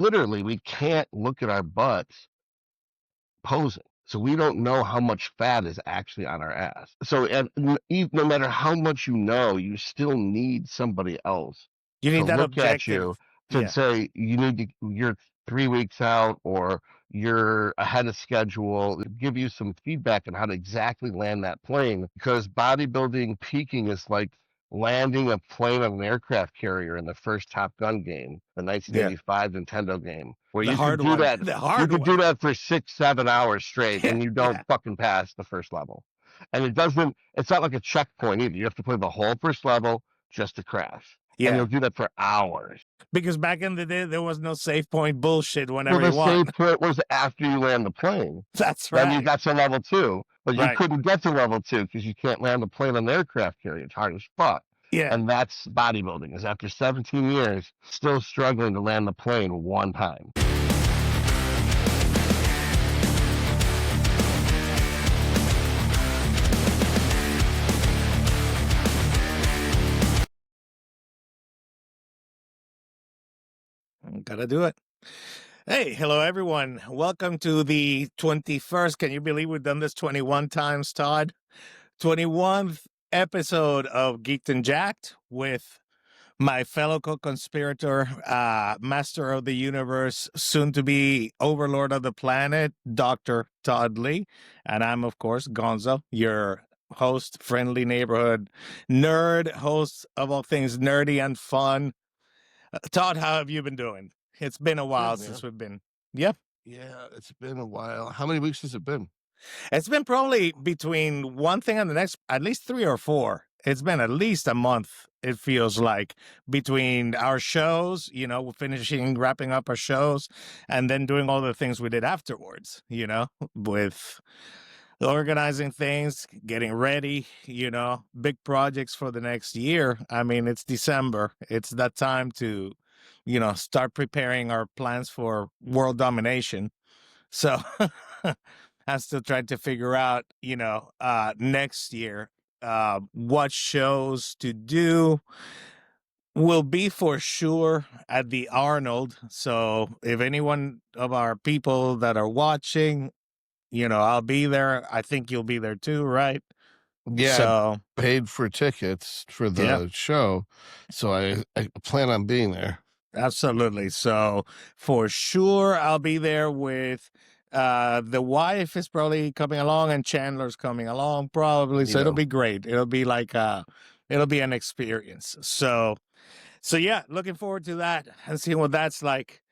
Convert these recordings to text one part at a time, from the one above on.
literally, we can't look at our butts posing. So we don't know how much fat is actually on our ass. So no matter how much you still need somebody else You to need that look at objective. you to Yeah. say you're 3 weeks out or you're ahead of schedule, give you some feedback on how to exactly land that plane. Because bodybuilding peaking is like landing a plane on an aircraft carrier in the first Top Gun game, the Yeah. 1985 Nintendo game, where The you could hard do one. that. The You hard could do one. that for 6, 7 hours straight, Yeah. and you don't Yeah. fucking pass the first level. And it's not like a checkpoint either. You have to play the whole first level just to crash. And Yeah. you'll do that for hours. Because back in the day, there was no save point bullshit Well, whenever the you save want. point was after you land the plane. That's Then you right. got to level 2, but you Right. couldn't get to level 2 because you can't land the plane on the aircraft carrier. It's hard as fuck. Yeah. And that's bodybuilding, is after 17 years, still struggling to land the plane one time. Gotta do it. Hey, hello everyone. Welcome to the 21st. Can you believe we've done this 21 times, Todd? 21st episode of Geeked Jacked with my fellow co-conspirator, master of the universe, soon to be overlord of the planet, Dr. Todd Lee. And I'm, of course, Gonzo, your host, friendly neighborhood nerd, host of all things nerdy and fun. Todd, how have you been doing? It's been a while since we've been. Yep. Yeah, it's been a while. How many weeks has it been? It's been probably between one thing and the next, at least 3 or 4. It's been at least a month, it feels like, between our shows, finishing, wrapping up our shows, and then doing all the things we did afterwards, with organizing things, getting ready, big projects for the next year. I mean, it's December. It's that time to, start preparing our plans for world domination. So I'm still trying to figure out, next year, what shows to do. Will be for sure at the Arnold. So if anyone of our people that are watching, I'll be there. I think you'll be there too, right? Yeah, So I paid for tickets for the yeah, show, so I plan on being there. absolutely. So for sure, I'll be there with the wife is probably coming along and Chandler's coming along probably. So it'll be great. It'll be like it'll be an experience. So yeah, looking forward to that and seeing what that's like.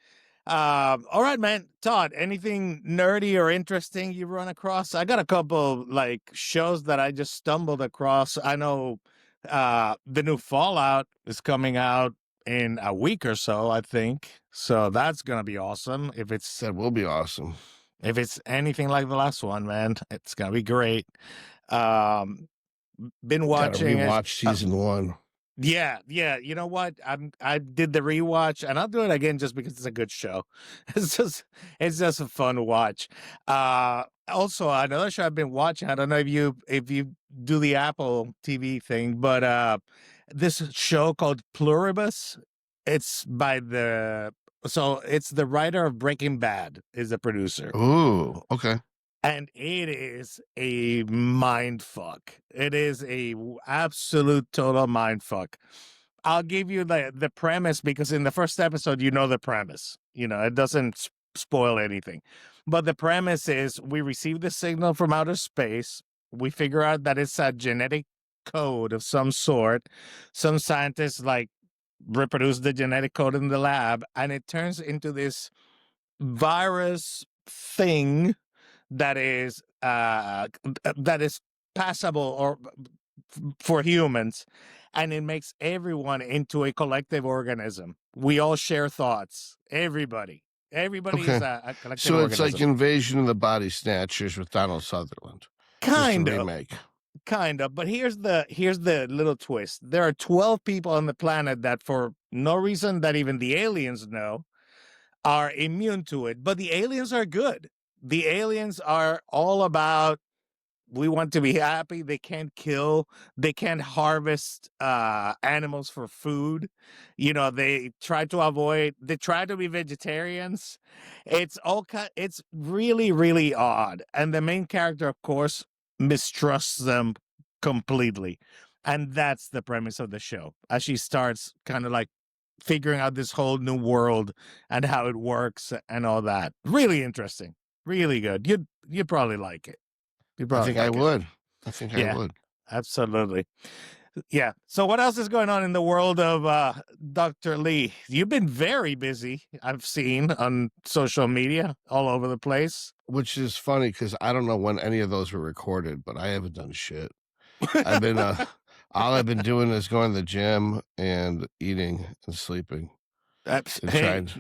All right, man. Todd, anything nerdy or interesting you run across? I got a couple like shows that I just stumbled across. I know the new Fallout is coming out in a week or so, I think. So that's gonna be awesome. That will be awesome. If it's anything like the last one, man, it's gonna be great. Been watching rewatch season 1. Yeah. You know what? I did the rewatch, and I'll do it again just because it's a good show. It's just a fun watch. Also another show I've been watching. I don't know if you do the Apple TV thing, but this show called Pluribus. It's it's the writer of Breaking Bad is the producer. Ooh, okay. And it is a mind fuck. It is a absolute total mind fuck. I'll give you the premise because in the first episode, the premise. It doesn't spoil anything. But the premise is we receive the signal from outer space. We figure out that it's a genetic code of some sort. Some scientists reproduce the genetic code in the lab, and it turns into this virus thing that is passable or for humans, and it makes everyone into a collective organism. We all share thoughts. Everybody is a collective so it's organism. like Invasion of the Body Snatchers with Donald Sutherland. Kind of remake. But here's the little twist. There are 12 people on the planet that for no reason that even the aliens know are immune to it, but the aliens are good. The aliens are all about we want to be happy. They can't kill. They can't harvest animals for food. They try to avoid. They try to be vegetarians. It's really, really odd. And the main character, of course, mistrusts them completely. And that's the premise of the show. As she starts kind of like figuring out this whole new world and how it works and all that. Really interesting. Really good. You'd probably like it. You'd I probably think I like it. would. I think I Yeah, would. absolutely. Yeah. So what else is going on in the world of Dr. Lee? You've been very busy, I've seen on social media all over the place. Which is funny because I don't know when any of those were recorded, but I haven't done shit. I've been all I've been doing is going to the gym and eating and sleeping and Hey, trying.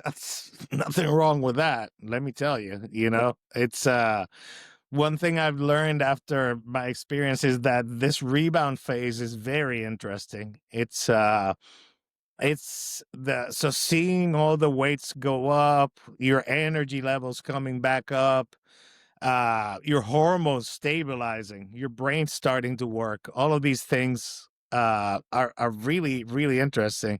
that's nothing wrong with that. Let me tell you, it's one thing I've learned after my experience is that this rebound phase is very interesting. So seeing all the weights go up, your energy levels coming back up, your hormones stabilizing, your brain starting to work. All of these things are really, really interesting.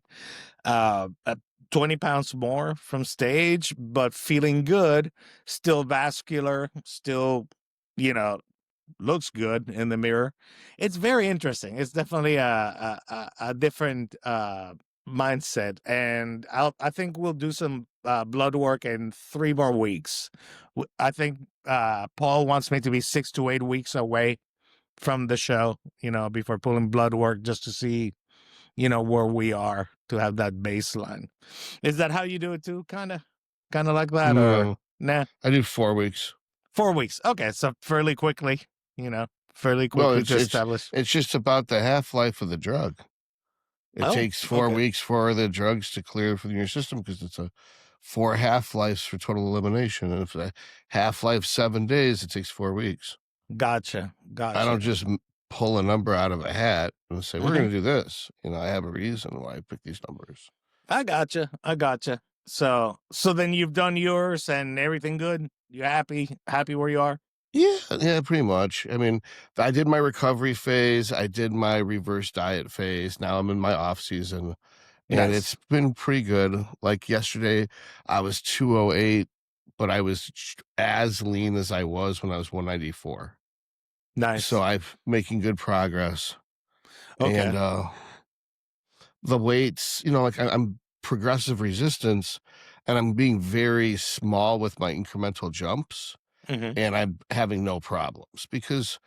20 pounds more from stage, but feeling good, still vascular, still, looks good in the mirror. It's very interesting. It's definitely a different mindset. And I think we'll do some blood work in 3 more weeks. I think Paul wants me to be 6 to 8 weeks away from the show, before pulling blood work just to see where we are to have that baseline. Is that how you do it too? Kind of like that, or No, nah? I do 4 weeks. 4 weeks. Okay, so fairly quickly, fairly Well, quickly to establish. it's just about the half-life of the drug. It Oh, takes 4 okay, weeks for the drugs to clear from your system because it's a 4 half-lives for total elimination. And if the half-life 7 days, it takes 4 weeks. gotcha. I don't just pull a number out of a hat and say, we're Mhm. going to do this. I have a reason why I pick these numbers. I gotcha. So then you've done yours and everything good. You happy where you are? Yeah, pretty much. I mean, I did my recovery phase. I did my reverse diet phase. Now I'm in my off season and it's Nice, been pretty good. Like yesterday, I was 208, but I was as lean as I was when I was 194. So nice. I'm making good progress. And Okay. the weights, like I'm progressive resistance and I'm being very small with my incremental jumps. Hmm. And I'm having no problems because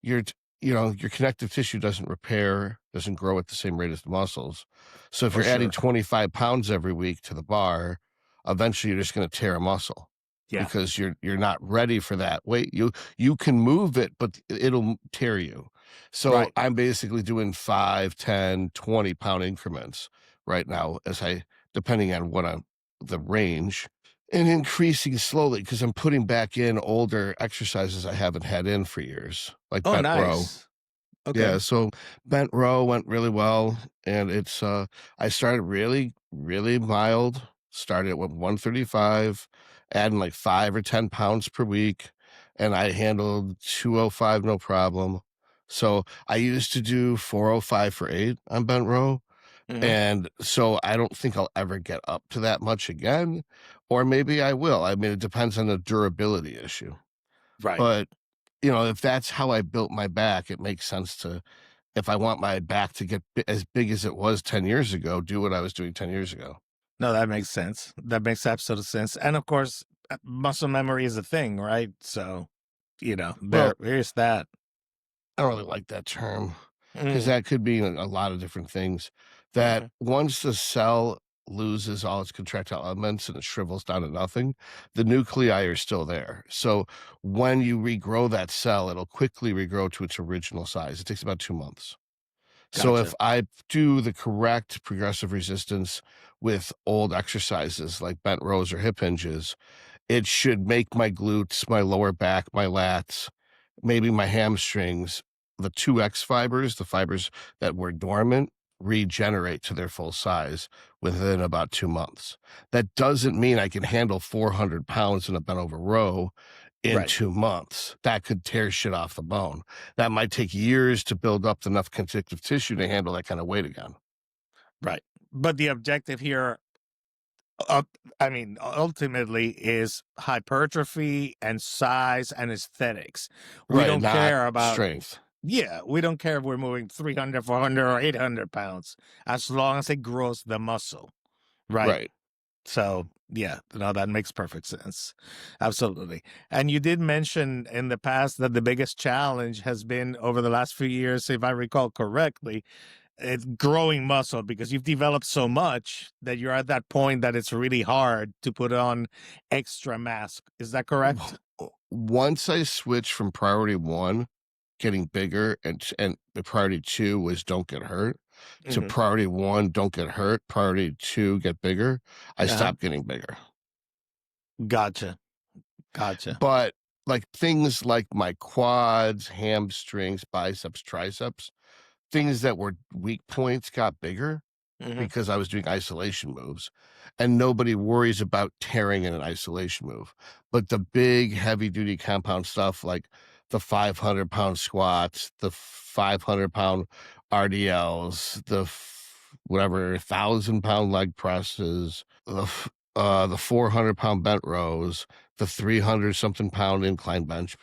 your your connective tissue doesn't repair, doesn't grow at the same rate as the muscles. So if For you're adding sure. 25 pounds every week to the bar, eventually you're just going to tear a muscle Yeah. because you're not ready for that weight. You can move it, but it'll tear you. So Right. I'm basically doing 5, 10, 20 pound increments right now depending on the range and increasing slowly because I'm putting back in older exercises I haven't had in for years, like Oh, bent row. nice. Yeah, Okay. so bent row went really well, and I started really, really mild, started at 135, adding like 5 or 10 pounds per week, and I handled 205 no problem. So I used to do 405 for 8 on bent row, Hmm. and so I don't think I'll ever get up to that much again, or maybe I will. I mean, it depends on the durability issue. Right. But, if that's how I built my back, it makes sense to, if I want my back to get as big as it was 10 years ago, do what I was doing 10 years ago. No, that makes sense. That makes absolute sense. And of course, muscle memory is a thing, right? So, Well, there's that. I don't really like that term because Mm, that could be a lot of different things. That mhm. once the cell loses all its contractile elements and it shrivels down to nothing, the nuclei are still there. So when you regrow that cell, it'll quickly regrow to its original size. It takes about 2 months. So if Gotcha. I do the correct progressive resistance with old exercises like bent rows or hip hinges, it should make my glutes, my lower back, my lats, maybe my hamstrings, the 2X fibers, the fibers that were dormant, regenerate to their full size within about 2 months. That doesn't mean I can handle 400 pounds in a bent over row in Right. 2 months. That could tear shit off the bone. That might take years to build up enough connective tissue to handle that kind of weight again. Right. But the objective here, I mean, ultimately is hypertrophy and size and aesthetics. We Right, don't not care about, strength. yeah, we don't care if we're moving 300, 400, or 800 pounds, as long as it grows the muscle. Right. Right. So, yeah, no, that makes perfect sense. Absolutely. And you did mention in the past that the biggest challenge has been over the last few years, if I recall correctly, it's growing muscle, because you've developed so much that you're at that point that it's really hard to put on extra mass. Is that correct? Once I switched from priority 1, getting bigger, and the priority 2 was don't get hurt, to Hmm. priority 1, don't get hurt, priority 2, get bigger, I Uh-huh. stopped getting bigger. Gotcha. Gotcha. But like things like my quads, hamstrings, biceps, triceps, things that were weak points got bigger Hmm. because I was doing isolation moves, and nobody worries about tearing in an isolation move. But the big heavy duty compound stuff like the 500-pound squats, the 500-pound RDLs, whatever 1,000-pound leg presses, the 400-pound bent rows, the 300 something pound incline bench,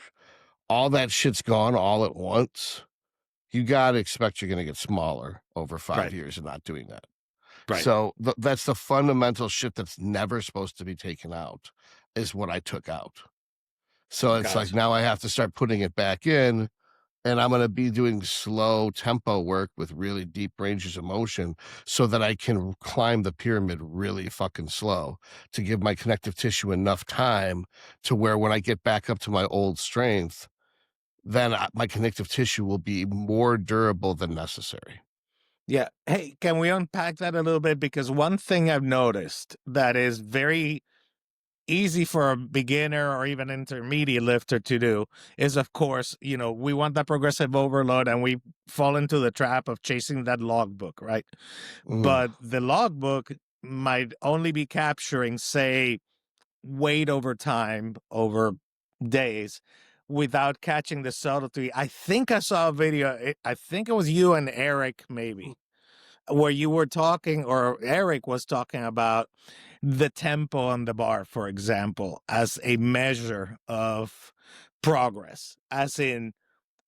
all that shit's gone all at once. You got to expect you're going to get smaller over 5 Right. years of not doing that. Right. So that's the fundamental shit that's never supposed to be taken out, is what I took out. So it's like Gotcha. now I have to start putting it back in, and I'm going to be doing slow tempo work with really deep ranges of motion so that I can climb the pyramid really fucking slow to give my connective tissue enough time to where when I get back up to my old strength, then my connective tissue will be more durable than necessary. Yeah. Hey, can we unpack that a little bit? Because one thing I've noticed that is very easy for a beginner or even intermediate lifter to do is, of course, we want that progressive overload, and we fall into the trap of chasing that logbook, right? Mm. But the logbook might only be capturing, say, weight over time, over days, without catching the subtlety. I think I saw a video, I think it was you and Eric, maybe, where you were talking, or Eric was talking about the tempo on the bar, for example, as a measure of progress. As in,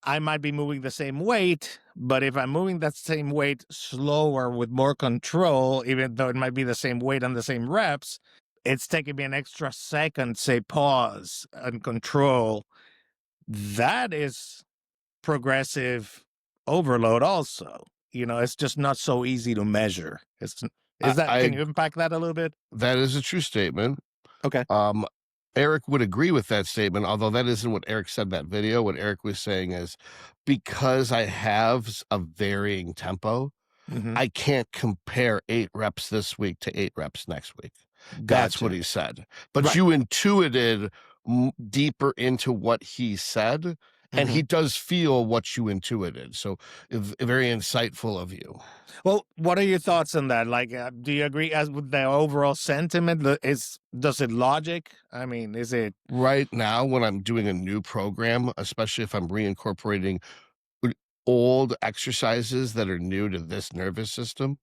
I might be moving the same weight, but if I'm moving that same weight slower with more control, even though it might be the same weight on the same reps, it's taking me an extra second, say, pause and control. That is progressive overload also. It's just not so easy to measure. Can you unpack that a little bit? That is a true statement. Okay. Eric would agree with that statement, although that isn't what Eric said in that video. What Eric was saying is, because I have a varying tempo, Hmm. I can't compare 8 reps this week to 8 reps next week. That's what Gotcha. he said. But Right. you intuited deeper into what he said, and Hmm. he does feel what you intuited. So very insightful of you. Well, what are your thoughts on that? Like, do you agree as with the overall sentiment? Does it logic? I mean, is it Right now, when I'm doing a new program, especially if I'm reincorporating old exercises that are new to this nervous system,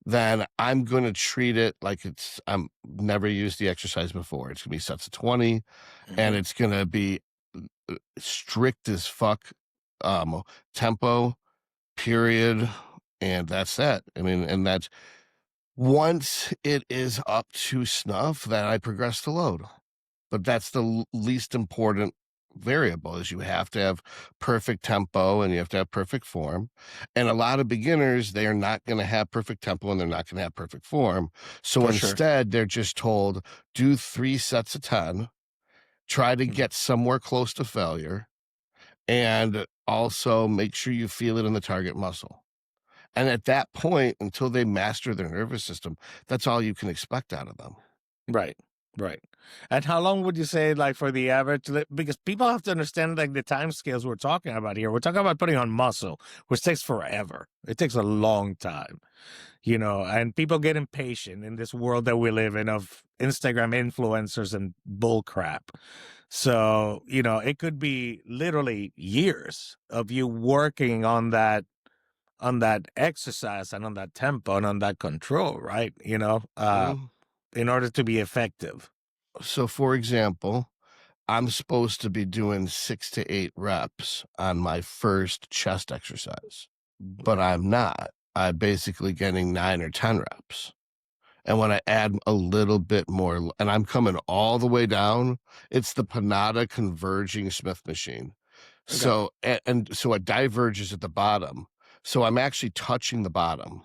then I'm going to treat it like I'm never used the exercise before. It's going to be sets of 20, and Mhm. it's going to be strict as fuck tempo, period. And that's that. I mean, and that's once it is up to snuff, then I progress to load. But that's the least important variable, is you have to have perfect tempo and you have to have perfect form. And a lot of beginners, they are not going to have perfect tempo and they're not going to have perfect form. So For sure. instead, they're just told, do 3 sets of 10, try to Mhm. get somewhere close to failure, and also make sure you feel it in the target muscle. And at that point, until they master their nervous system, that's all you can expect out of them. Right. Right. And how long would you say, like, for the average? Because people have to understand, like, the time scales we're talking about here. We're talking about putting on muscle, which takes forever. It takes a long time, and people get impatient in this world that we live in of Instagram influencers and bull crap. So, it could be literally years of you working on that exercise and on that tempo and on that control, right? Mm. In order to be effective. So, for example, I'm supposed to be doing 6 to 8 reps on my first chest exercise, but Right. I'm not. I'm basically getting 9 or 10 reps. And when I add a little bit more, and I'm coming all the way down, it's the Panada converging Smith machine. Okay. So, and so it diverges at the bottom. So I'm actually touching the bottom.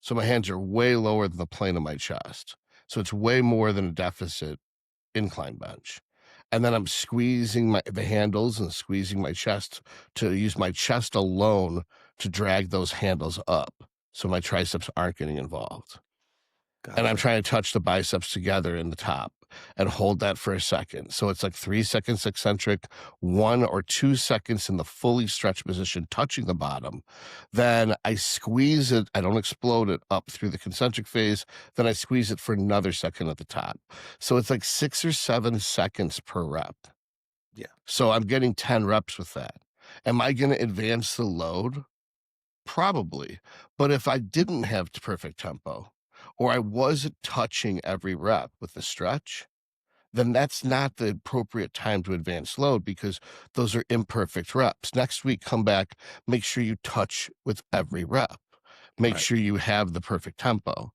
So my hands are way lower than the plane of my chest. So it's way more than a deficit incline bench. And then I'm squeezing the handles and squeezing my chest to use my chest alone to drag those handles up. So my triceps aren't getting involved. And I'm Gotcha. trying to touch the biceps together in the top and hold that for a second. So it's like 3 seconds eccentric, 1 or 2 seconds in the fully stretched position, touching the bottom. Then I squeeze it. I don't explode it up through the concentric phase. Then I squeeze it for another second at the top. So it's like 6 or 7 seconds per rep. Yeah. So I'm getting 10 reps with that. Am I going to advance the load? Probably. But if I didn't have perfect tempo, or I wasn't touching every rep with the stretch, then that's not the appropriate time to advance load because those are imperfect reps. Next week, come back, make sure you touch with every rep. Make Right. sure you have the perfect tempo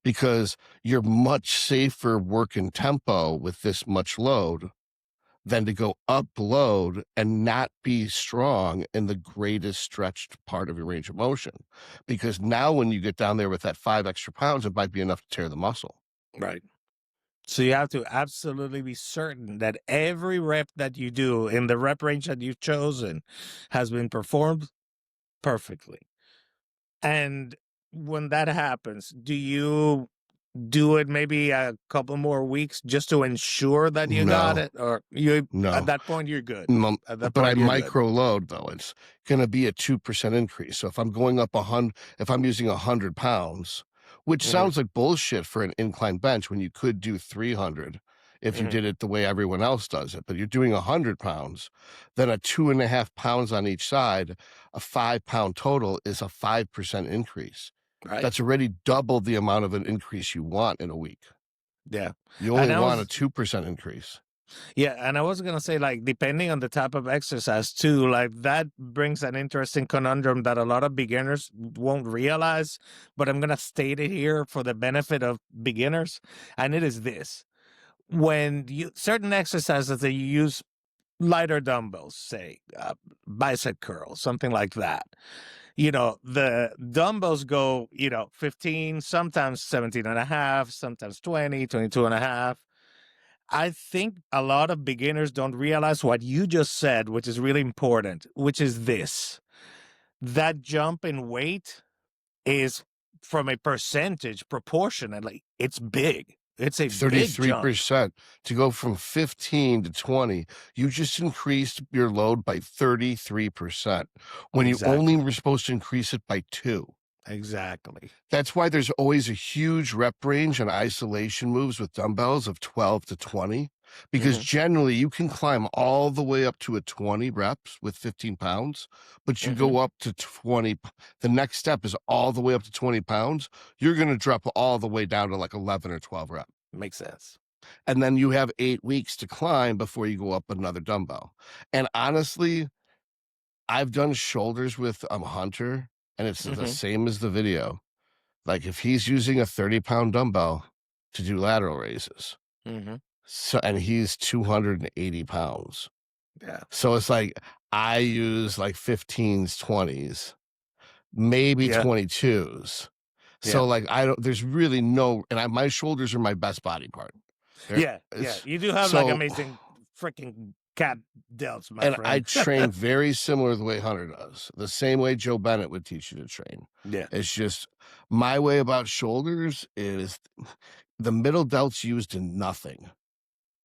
because you're much safer working tempo with this much load than to go up load and not be strong in the greatest stretched part of your range of motion. Because now when you get down there with that 5 extra pounds, it might be enough to tear the muscle. Right. So you have to absolutely be certain that every rep that you do in the rep range that you've chosen has been performed perfectly. And when that happens, do you do it maybe a couple more weeks just to ensure that you got No, it? Or at no. that point, you're good. At that But I point, you're good. micro load though. It's going to be a 2% increase. So if I'm going up 100, if I'm using 100 pounds, which Hmm. sounds like bullshit for an incline bench when you could do 300 if you Hmm. did it the way everyone else does it, but you're doing 100 pounds, then a 2.5 pounds on each side, a 5 pound total is a 5% increase. Right. That's already double the amount of an increase you want in a week. Yeah. You only And want a 2% increase. and I was gonna say, like, depending on the type of exercise too, like that brings an interesting conundrum that a lot of beginners won't realize, but I'm gonna state it here for the benefit of beginners, and it is this: when you certain exercises that you use lighter dumbbells, say bicep curls, something like that. The dumbbells go, 15, sometimes 17 and a half, sometimes 20, 22 and a half. I think a lot of beginners don't realize what you just said, which is really important, which is this: that jump in weight is, from a percentage proportionately, it's big. It's a big jump. 33% to go from 15 to 20. You just increased your load by 33% when you only Exactly. were supposed to increase it by 2. Exactly. That's why there's always a huge rep range on isolation moves with dumbbells of 12 to 20, because Hmm. generally you can climb all the way up to a 20 reps with 15 pounds, but you Hmm. go up to 20. The next step is all the way up to 20 pounds. You're going to drop all the way down to like 11 or 12 reps. Makes sense. And then you have 8 weeks to climb before you go up another dumbbell. And honestly, I've done shoulders with Hunter, and it's the Hmm. same as the video. Like if he's using a 30-pound dumbbell to do lateral raises, Hmm. so and he's 280 pounds. Yeah. So it's like I use like 15s, 20s, maybe Yeah. 22s. Yeah. So like there's really no, and my shoulders are my best body part. Yeah. Yeah. It's You do have like so amazing freaking cat delts, my and I friend. train very similar to the way Hunter does, the same way Joe Bennett would teach you to train. Yeah. It's just my way about shoulders is the middle delt's used in nothing.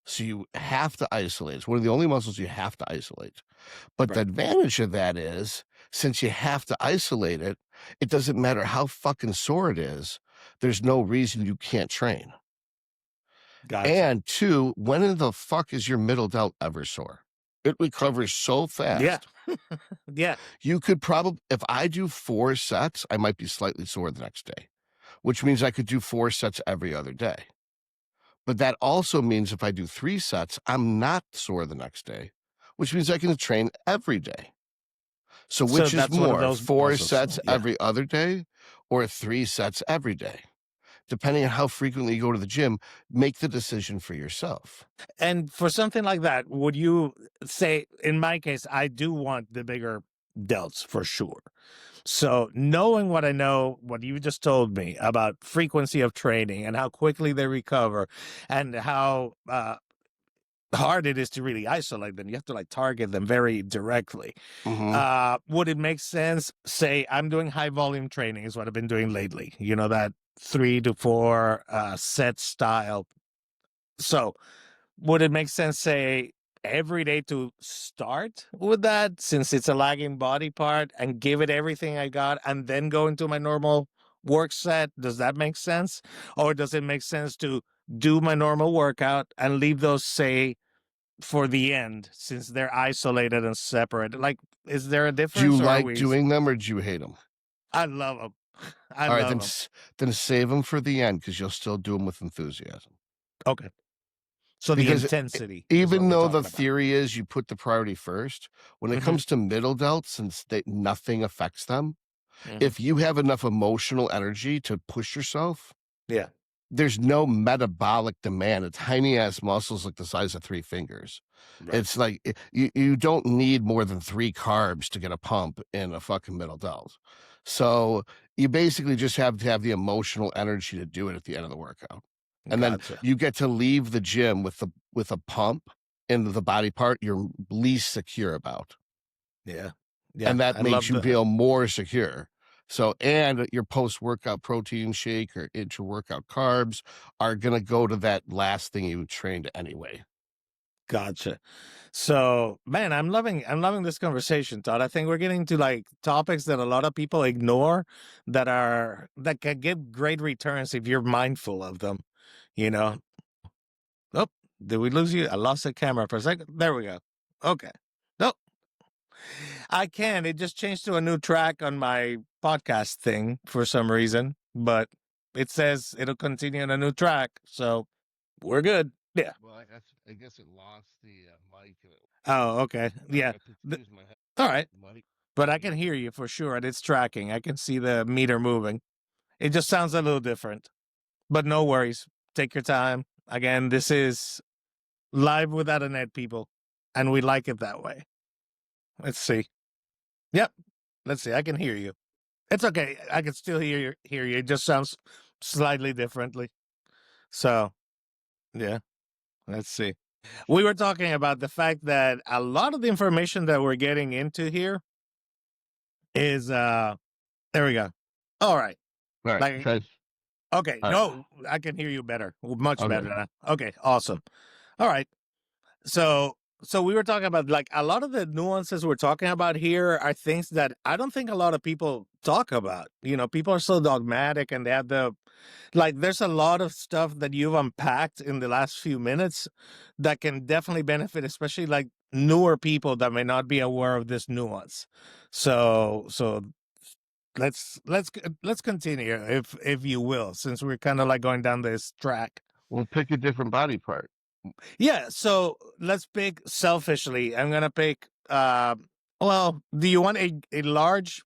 So you have to isolate. It's one of the only muscles you have to isolate. But the Right. advantage of that is, since you have to isolate it, it doesn't matter how fucking sore it is. There's no reason you can't train. Gotcha. And two, when in the fuck is your middle delt ever sore? It recovers so fast. Yeah. Yeah. You could probably, if I do 4 sets, I might be slightly sore the next day, which means I could do 4 sets every other day. But that also means if I do 3 sets, I'm not sore the next day, which means I can train every day. So which is that's one of more, those 4 bonuses. sets Yeah. every other day or 3 sets every day? Depending on how frequently you go to the gym, make the decision for yourself. And for something like that, would you say, in my case, I do want the bigger delts for sure. So knowing what I know, what you just told me about frequency of training and how quickly they recover and how hard it is to really isolate them, you have to like target them very directly. Would it make sense, say I'm doing high volume training is what I've been doing lately, you know, that 3 to 4 set style. So would it make sense, say, every day to start with that since it's a lagging body part and give it everything I got and then go into my normal work set? Does that make sense? Or does it make sense to do my normal workout and leave those, say, for the end since they're isolated and separate? Like, is there a difference? Do you like doing them or do you hate them? I love them. All right, then save them for the end because you'll still do them with enthusiasm. Okay. So because the intensity. Even though the theory is you put the priority first, when it comes to middle delts, since nothing affects them, if you have enough emotional energy to push yourself, yeah, there's no metabolic demand. It's tiny ass muscles like the size of 3 fingers. Right. It's like you don't need more than 3 carbs to get a pump in a fucking middle delt. So you basically just have to have the emotional energy to do it at the end of the workout. And then you get to leave the gym with a pump into the body part you're least secure about. Yeah. And that makes you feel more secure. So, and your post-workout protein shake or intra-workout carbs are going to go to that last thing you trained anyway. Gotcha. So, man, I'm loving this conversation, Todd. I think we're getting to like topics that a lot of people ignore that can give great returns if you're mindful of them, you know. Oh, did we lose you? I lost the camera for a second. There we go. Okay. Nope. I can. It just changed to a new track on my podcast thing for some reason, but it says it'll continue on a new track. So we're good. Yeah. Well, I guess it lost the mic. Oh, okay. Yeah. All right. But I can hear you for sure, and it's tracking. I can see the meter moving. It just sounds a little different. But no worries. Take your time. Again, this is live without a net, people, and we like it that way. Let's see. Yep. Let's see. I can hear you. It's okay. I can still hear you. It just sounds slightly differently. So, yeah. Let's see. We were talking about the fact that a lot of the information that we're getting into here is there we go. All right. All right. Like, okay. No, I can hear you better. Much better now. Okay, awesome. All right. So we were talking about like a lot of the nuances we're talking about here are things that I don't think a lot of people talk about. You know, people are so dogmatic and they have there's a lot of stuff that you've unpacked in the last few minutes that can definitely benefit, especially like newer people that may not be aware of this nuance. So let's continue if you will, since we're kind of like going down this track. We'll pick a different body part. Yeah, so let's pick selfishly. I'm gonna pick well, do you want a large,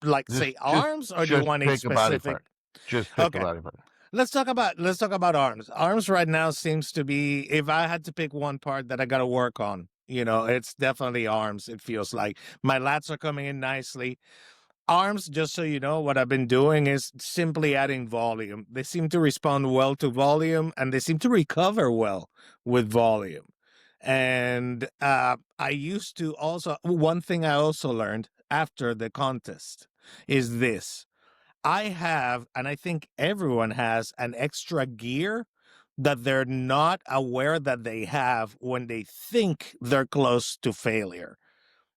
like say arms, or do you want a specific body part? Just pick a body part. Let's talk about arms. Arms right now seems to be, if I had to pick one part that I gotta work on, you know, it's definitely arms. It feels like my lats are coming in nicely. Arms, just so you know, what I've been doing is simply adding volume. They seem to respond well to volume, and they seem to recover well with volume. And I used to also, one thing I also learned after the contest is this. I have, and I think everyone has, an extra gear that they're not aware that they have when they think they're close to failure.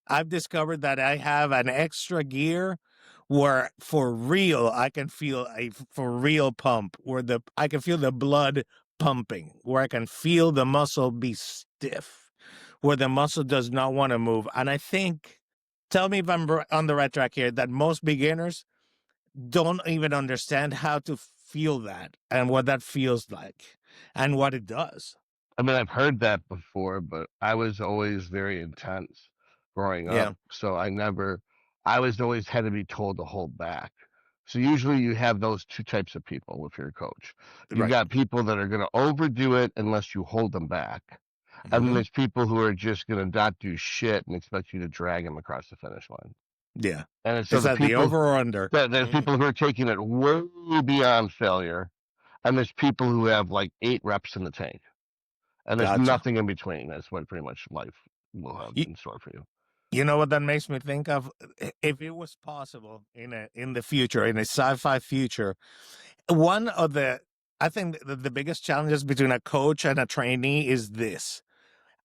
I've discovered that I have an extra gear where for real I can feel a for real pump, where I can feel the blood pumping, where I can feel the muscle be stiff, where the muscle does not want to move. And I think, tell me if I'm on the right track here, that most beginners don't even understand how to feel that and what that feels like and what it does. I mean, I've heard that before, but I was always very intense growing up. Yeah, So I was always had to be told to hold back. So usually you have those two types of people if you're a coach. You right. got people that are going to overdo it unless you hold them back. And then Hmm. there's people who are just going to not do shit and expect you to drag them across the finish line. Yeah. And so Is the that the people over or under? there's Hmm. people who are taking it way beyond failure, and there's people who have like 8 reps in the tank, and there's Gotcha. nothing in between. That's what pretty much life will have You, in store for you. you know what that makes me think of? If it was possible in the future, in a sci-fi future, one of the I think the biggest challenges between a coach and a trainee is this.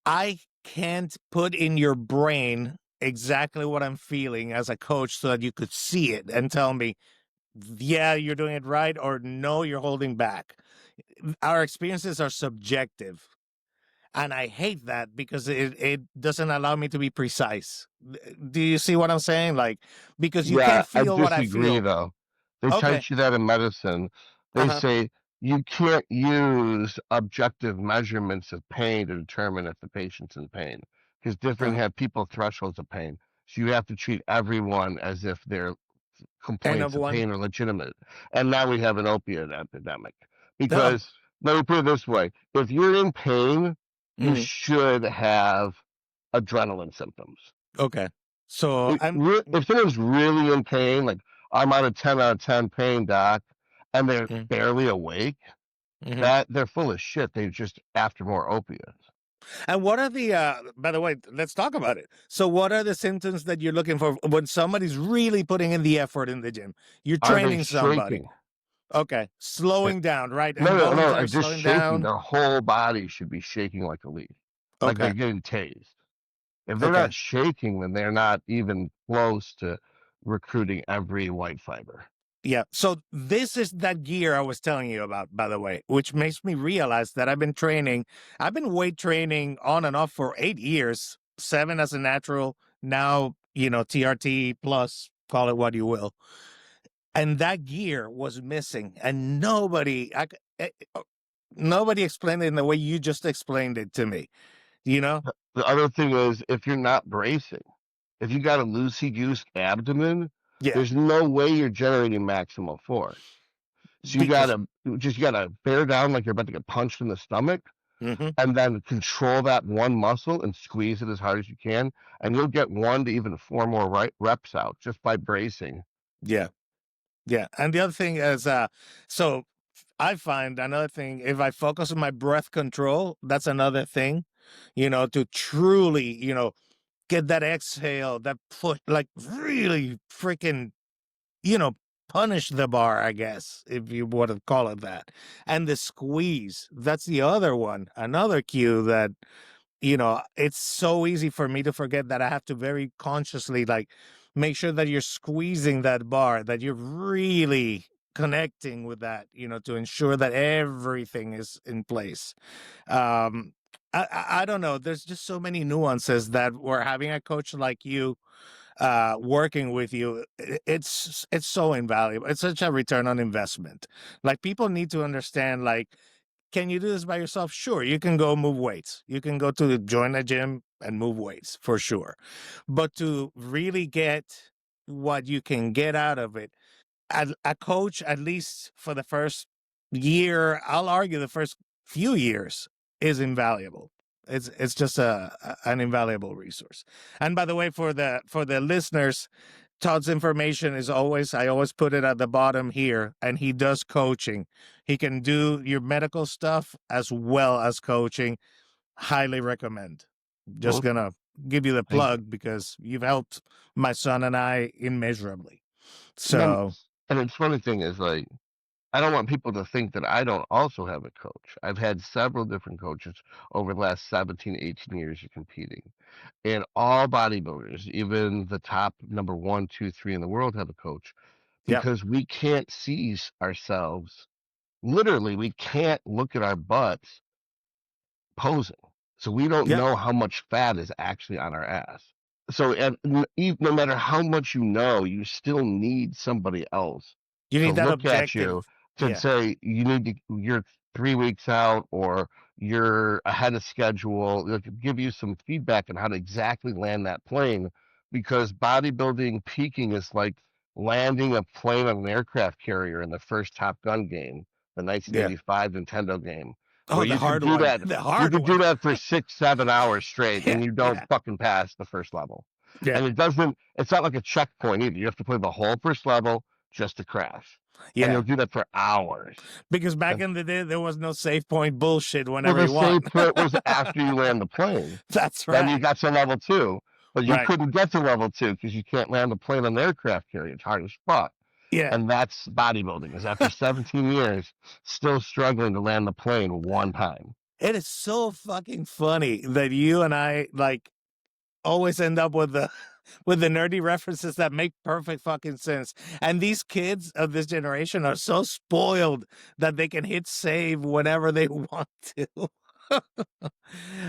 I can't put in your brain exactly what I'm feeling as a coach so that you could see it and tell me, yeah, you're doing it right, or no, you're holding back. Our experiences are subjective. And I hate that because it doesn't allow me to be precise. Do you see what I'm saying? Like, because you Yeah, can't I feel what I disagree feel. though. They Okay. teach you that in medicine. They Uh-huh. say you can't use objective measurements of pain to determine if the patient's in pain because different Uh-huh. have people thresholds of pain. So you have to treat everyone as if their N of complaints of one. pain are legitimate. And now we have an opiate epidemic. Oh. Because let me put it this way, if you're in pain, you Mhm. should have adrenaline symptoms. Okay. So I'm. If someone's really in pain, like I'm on a 10 out of 10 pain, doc, and they're Mhm. barely awake, Mhm. that they're full of shit. They're just after more opiates. And what are the? By the way, let's talk about it. So, what are the symptoms that you're looking for when somebody's really putting in the effort in the gym? You're Are they training somebody. shaking? Okay, Uh, slowing down, right? No, no, no. Involuntary Just slowing shaking. down. Their whole body should be shaking like a leaf, like they're Okay. getting tased. If they're Okay. not shaking, then they're not even close to recruiting every white fiber. Yeah. So this is that gear I was telling you about, by the way, which makes me realize that I've been weight training on and off for 8 years, 7 as a natural, now, TRT plus, call it what you will. And that gear was missing. And nobody explained it in the way you just explained it to me, you know? The other thing is, if you're not bracing, if you got a loosey goose abdomen, Yeah. there's no way you're generating maximal force. So Because, you gotta bear down like you're about to get punched in the stomach, mhm, and then control that one muscle and squeeze it as hard as you can, and you'll get 1 to even 4 more reps out just by bracing. yeah. Yeah. And the other thing is, so I find another thing, if I focus on my breath control, that's another thing, to truly, get that exhale, that push, like really freaking, you know, punish the bar, I guess, if you want to call it that. And the squeeze, that's the other one, another cue that, it's so easy for me to forget that I have to very consciously like make sure that you're squeezing that bar, that you're really connecting with that, to ensure that everything is in place. Um, I don't know. There's just so many nuances that we're having a coach like you working with you. It's so invaluable. It's such a return on investment. Like people need to understand, like, can you do this by yourself? Sure, you can go move weights. You can go to join a gym and move weights for sure. But to really get what you can get out of it, a coach, at least for the first year, I'll argue the first few years, is invaluable. It's just an invaluable resource. And by the way, for the listeners, Todd's information is always, I always put it at the bottom here, and he does coaching. He can do your medical stuff as well as coaching. Highly recommend. Just Well, gonna give you the thank you. plug because you've helped my son and I immeasurably. And then, So, and it's funny thing is like I don't want people to think that I don't also have a coach. I've had several different coaches over the last 17, 18 years of competing. And all bodybuilders, even the top number 1, 2, 3 in the world have a coach yeah. because we can't see ourselves literally we can't look at our butts posing. So we don't Yeah. know how much fat is actually on our ass. So and no matter how much you know, you still need somebody else You to need that look at objective. you to Yeah. say you're 3 weeks out or you're ahead of schedule. It could give you some feedback on how to exactly land that plane because bodybuilding peaking is like landing a plane on an aircraft carrier in the first Top Gun game, the Yeah. 1985 Nintendo game, Oh, where the you could hard do one. that. The You hard could do one. that for 6, 7 hours straight, Yeah. and you don't Yeah. fucking pass the first level. Yeah. And it doesn't. It's not like a checkpoint either. You have to play the whole first level just to crash, and you'll Yeah. do that for hours. Because back And in the day, there was no save point bullshit well, whenever the you save want. point was after you land the plane. That's Then you right. got to level 2, but you Right. couldn't get to level 2 because you can't land the plane on the aircraft carrier. It's hard as fuck. Yeah. And that's bodybuilding. Is after 17 years, still struggling to land the plane one time. It is so fucking funny that you and I like always end up with the with the nerdy references that make perfect fucking sense. And these kids of this generation are so spoiled that they can hit save whenever they want to.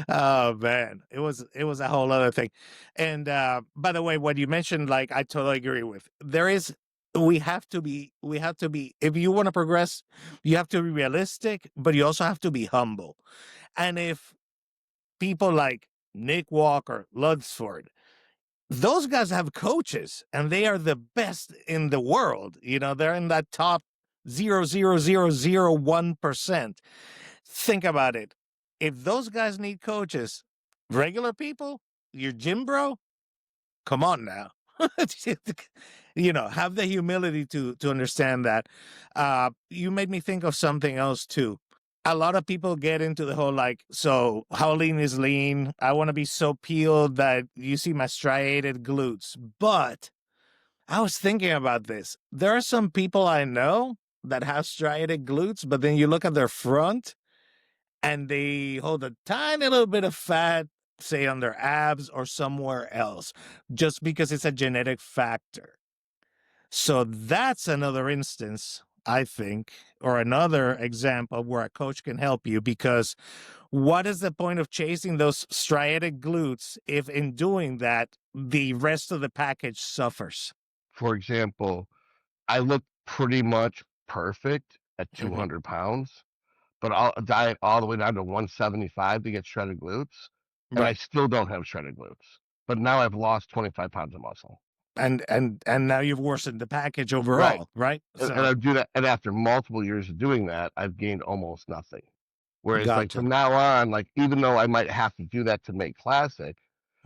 Oh man, it was a whole other thing. And by the way, what you mentioned, like I totally agree with. We have to be if you want to progress, you have to be realistic, but you also have to be humble. And if people like Nick Walker, Ludsford, those guys have coaches and they are the best in the world. They're in that top 0.00001%. Think about it. If those guys need coaches, regular people, your gym bro, come on now. Have the humility to understand that. You made me think of something else too. A lot of people get into the whole like, so how lean is lean? I want to be so peeled that you see my striated glutes. But I was thinking about this. There are some people I know that have striated glutes, but then you look at their front and they hold a tiny little bit of fat, say on their abs or somewhere else, just because it's a genetic factor. So that's another instance, I think, or another example where a coach can help you, because what is the point of chasing those striated glutes if in doing that, the rest of the package suffers? For example, I look pretty much perfect at Mm-hmm. 200 pounds, but I'll diet all the way down to 175 to get shredded glutes, and I Right. still don't have shredded glutes. But now I've lost 25 pounds of muscle. And now you've worsened the package Right. overall, right? And So I do that, and after multiple years of doing that, I've gained almost nothing. Whereas, like gotcha. from now on, like even though I might have to do that to make classic,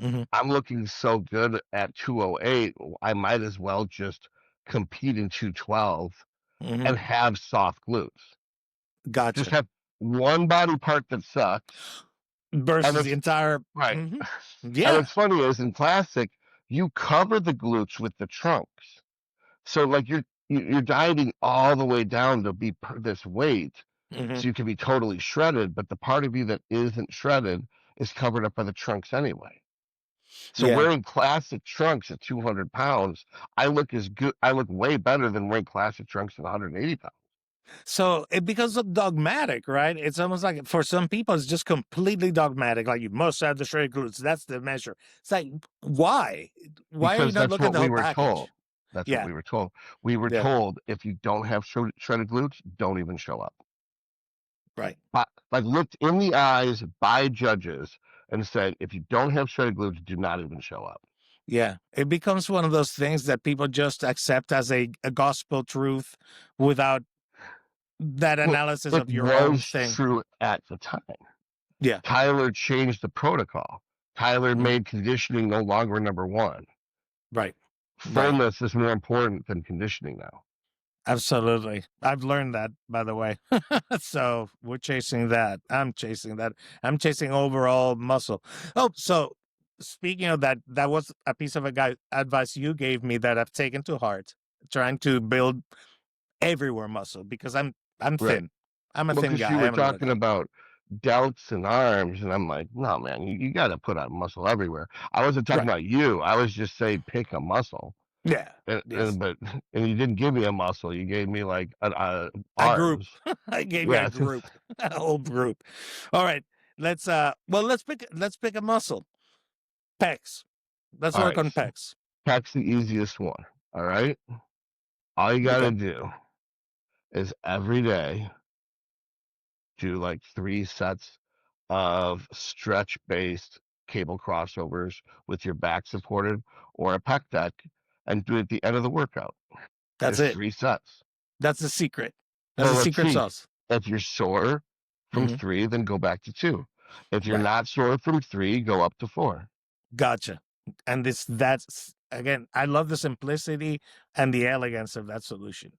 Mm-hmm. I'm looking so good at 208, I might as well just compete in 212 Mm-hmm. and have soft glutes. Just Gotcha. have one body part that sucks, and Versus the it's entire. right. Mm-hmm. And Yeah. what's funny is in classic, you cover the glutes with the trunks. So like you're dieting all the way down to be this weight, Mm-hmm. so you can be totally shredded, but the part of you that isn't shredded is covered up by the trunks anyway. So Yeah. wearing classic trunks at 200 pounds, I look as good. I look way better than wearing classic trunks at 180 pounds. So it becomes dogmatic, right? It's almost like for some people, it's just completely dogmatic. Like you must have the shredded glutes. That's the measure. It's like, why? Why are you Because not that's looking at what the we whole were package? told. That's what Yeah. we were told. We were Yeah. told if you don't have shredded glutes, don't even show up. Right. Like looked in the eyes by judges and said, if you don't have shredded glutes, do not even show up. Yeah. It becomes one of those things that people just accept as a gospel truth without that Well, analysis it of your own was thing. true at the time. Yeah. Tyler changed the protocol. Tyler Mhm. made conditioning no longer number one. Right. Right. Fullness is more important than conditioning now. Absolutely. I've learned that, by the way. So we're chasing that. I'm chasing that. I'm chasing overall muscle. Oh, so speaking of that, that was a piece of advice you gave me that I've taken to heart, trying to build everywhere muscle, because I'm Right. thin. I'm a Well, thin because you guy. were I'm a little talking guy. about delts and arms, and I'm like, no, man, you got to put on muscle everywhere. I wasn't talking Right. about you. I was just saying pick a muscle. Yeah. and, Yes. and but and you didn't give me a muscle. You gave me like A group. arms. I gave you a Yeah. group. A whole group. All right. Let's pick a muscle. Pecs. Let's All work right. on pecs. That's the easiest one. All right. All you Okay. gotta do is every day do like 3 sets of stretch based cable crossovers with your back supported or a pec deck and do it at the end of the workout. That's Just it. 3 sets. That's the secret. That's So the let's secret see. sauce. If you're sore from Hmm. 3, then go back to 2. If you're Right. not sore from 3, go up to 4. Gotcha. And that's again, I love the simplicity and the elegance of that solution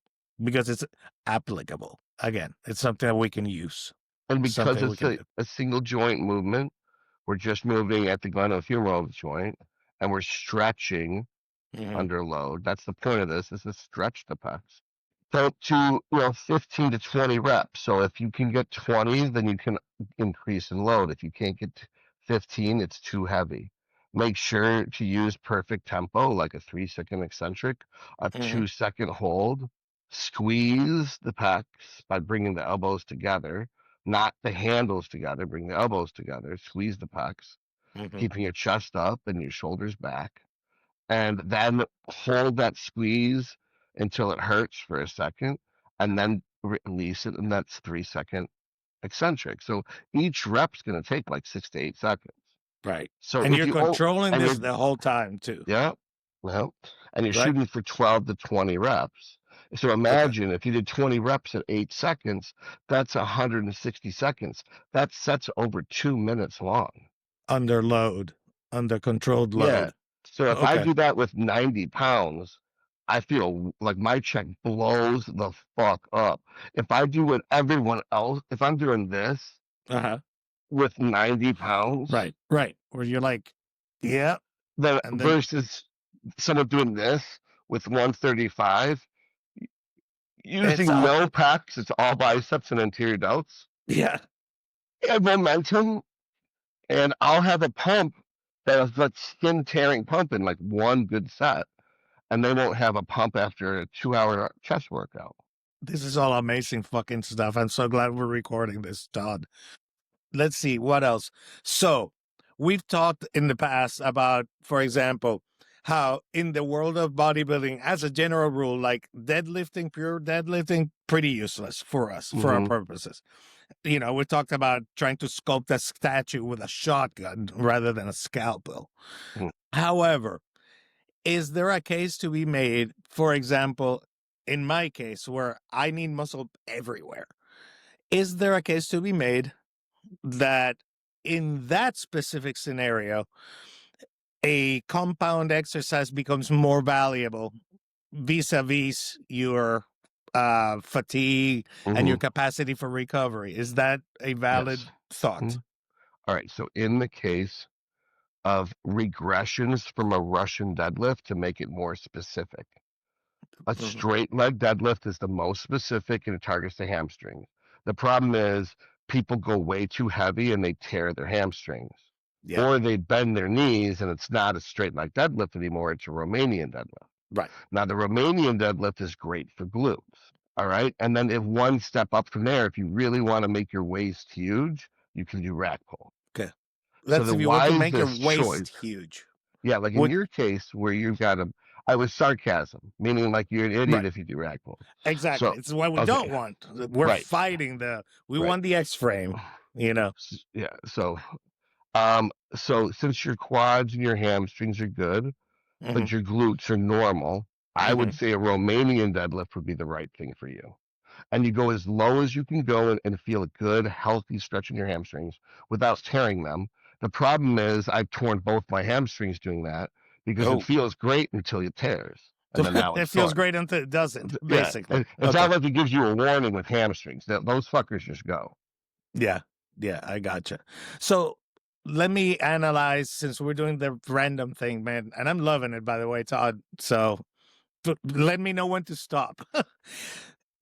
because it's applicable. Again, it's something that we can use. And because Something we it's can do. a single joint movement, we're just moving at the glenohumeral joint and we're stretching Hmm. under load. That's the point of this, is to stretch the pecs. So to 15 to 20 reps. So if you can get 20, then you can increase in load. If you can't get 15, it's too heavy. Make sure to use perfect tempo, like a 3-second eccentric, a Hmm. 2-second hold. Squeeze the pecs by bringing the elbows together, not the handles together. Bring the elbows together. Squeeze the pecs, Hmm. keeping your chest up and your shoulders back, and then hold that squeeze until it hurts for a second, and then release it, and that's 3-second eccentric. So each rep's going to take like 6 to 8 seconds. Right. So And if you're you controlling and this you're the whole time too. yeah, well, and you're Right? shooting for 12 to 20 reps. So Okay. imagine if you did 20 reps at 8 seconds, that's 160 seconds. That set's over 2 minutes long. Under load, under controlled Yeah. load. So if I Okay. do that with 90 pounds, I feel like my check blows the fuck up. If I do what everyone else, if I'm doing this Uh-huh. with 90 pounds, Right. Right. Where you're like, yeah. then And then versus someone doing this with 135, it's using up. no pecs, it's all biceps and anterior delts, Yeah. and momentum, and I'll have a pump that's like skin tearing pump in like one good set. And they won't have a pump after a 2 hour chest workout. This is all amazing fucking stuff. I'm so glad we're recording this, Todd. Let's see what else. So we've talked in the past about, for example, how in the world of bodybuilding, as a general rule, like deadlifting, pure deadlifting, pretty useless for us, for our Mm-hmm. purposes. We talked about trying to sculpt a statue with a shotgun rather than a scalpel. Mm-hmm. However, is there a case to be made, for example, in my case, where I need muscle everywhere? Is there a case to be made that in that specific scenario, a compound exercise becomes more valuable vis-a-vis your fatigue and Mm-hmm. your capacity for recovery? Is that a valid Yes. thought? Mhm. All right. So, in the case of regressions from a Russian deadlift, to make it more specific, a Mhm. straight leg deadlift is the most specific and it targets the hamstrings. The problem is people go way too heavy and they tear their hamstrings. Yeah. Or they bend their knees and it's not a straight leg deadlift anymore, it's a Romanian deadlift. Right. Now, the Romanian deadlift is great for glutes. All right. And then, if one step up from there, if you really want to make your waist huge, you can do rack pull. Okay. So, That's the if you want to make your wisest waist choice, huge. yeah, like in Would your case where you've got I was sarcasm, meaning like you're an idiot right. if you do rack pull. Exactly. So, It's what we don't okay, want. We're right, fighting we right. want the X frame, you know. Yeah. So since your quads and your hamstrings are good, Hmm. but your glutes are normal, I would Hmm. say a Romanian deadlift would be the right thing for you. And you go as low as you can go and feel a good, healthy stretch in your hamstrings without tearing them. The problem is I've torn both my hamstrings doing that because it Oh, feels great until it tears. And then now it it's feels sore. great until it doesn't, Yeah. basically. It's Okay. not like it gives you a warning with hamstrings. Those fuckers just go. Yeah. Yeah, I gotcha. So let me analyze, since we're doing the random thing, man, and I'm loving it, by the way, Todd. So let me know when to stop.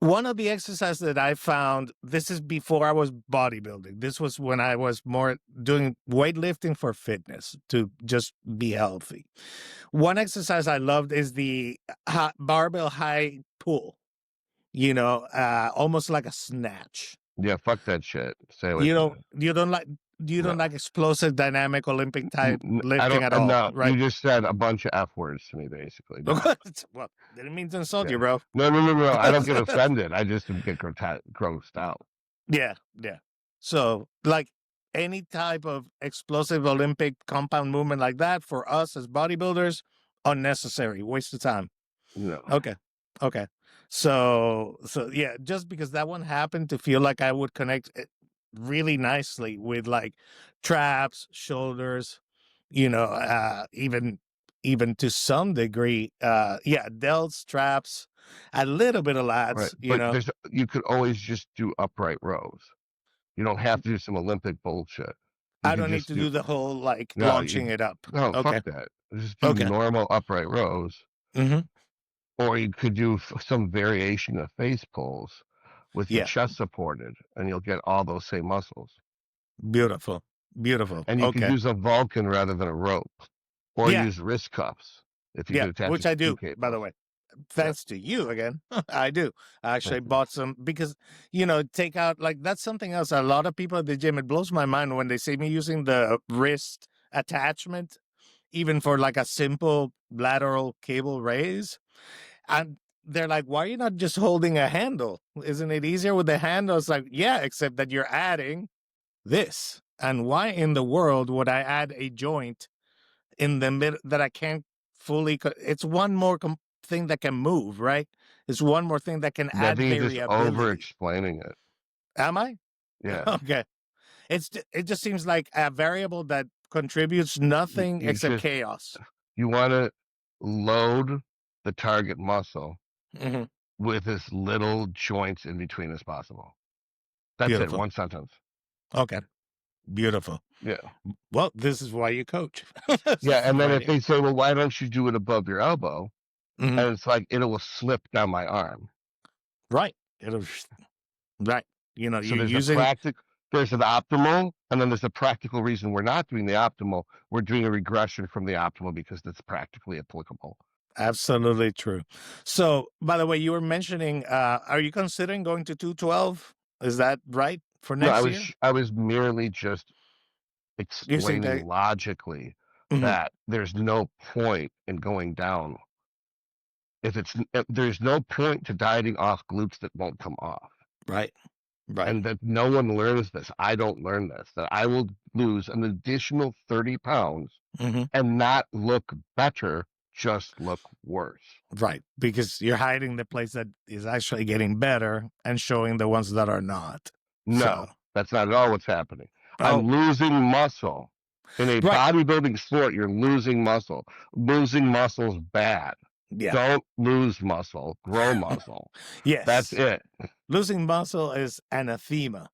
One of the exercises that I found, this is before I was bodybuilding. This was when I was more doing weightlifting for fitness to just be healthy. One exercise I loved is the barbell high pull, almost like a snatch. Yeah, fuck that shit. Stay away from it. You don't like, you No. don't like explosive dynamic Olympic type I lifting don't. at all, No, you right? just said a bunch of F words to me, basically. No. Well, didn't mean to insult Yeah. you, bro. No. I don't get offended. I just get grossed out. Yeah. So, like any type of explosive Olympic compound movement like that for us as bodybuilders, unnecessary, waste of time. No. Okay. So yeah, just because that one happened to feel like I would connect it really nicely with like traps, shoulders, even to some degree, delts, traps, a little bit of Right. lats, But you could always just do upright rows. You don't have to do some Olympic bullshit. You I could don't need just to do the whole like no, launching it up. no, fuck Okay. that. Just do normal upright rows. Mm-hmm. Or you could do some variation of face pulls with your chest supported, and you'll get all those same muscles. Beautiful. And you could use a Vulcan rather than a rope, or use wrist cuffs if you could attach which I do, by the cables. way. Thanks to you again. I do. I actually Thank you. bought some because, take out, like, that's something else. A lot of people at the gym, it blows my mind when they see me using the wrist attachment, even for like a simple lateral cable raise. And they're like, why are you not just holding a handle? Isn't it easier with the handle? It's like, yeah, except that you're adding this. And why in the world would I add a joint in the middle that I can't fully? It's one more thing that can move, right? It's one more thing that can add variability. Just over explaining it. Am I? Yeah. Okay. It just seems like a variable that contributes nothing except chaos. You want to load the target muscle with as little joints in between as possible. That's it. One sentence. Okay. Beautiful. Yeah. Well, this is why you coach. Yeah. And then if they say, well, why don't you do it above your elbow? And it's like, it will slip down my arm. Right. Right. So there's there's an optimal, and then there's a practical reason we're not doing the optimal. We're doing a regression from the optimal because that's practically applicable. Absolutely true. So, by the way, you were mentioning, are you considering going to 212? Is that right for next year? I was merely just explaining logically that there's no point in going down. If there's no point to dieting off glutes that won't come off. Right. And that no one learns this. I don't learn this. That I will lose an additional 30 pounds and not look better, just look worse. Right. Because you're hiding the place that is actually getting better and showing the ones that are not. No, that's not at all what's happening. I'm losing muscle. In a bodybuilding sport, you're losing muscle. Losing muscle's bad. Yeah. Don't lose muscle. Grow muscle. Yes. That's it. Losing muscle is anathema.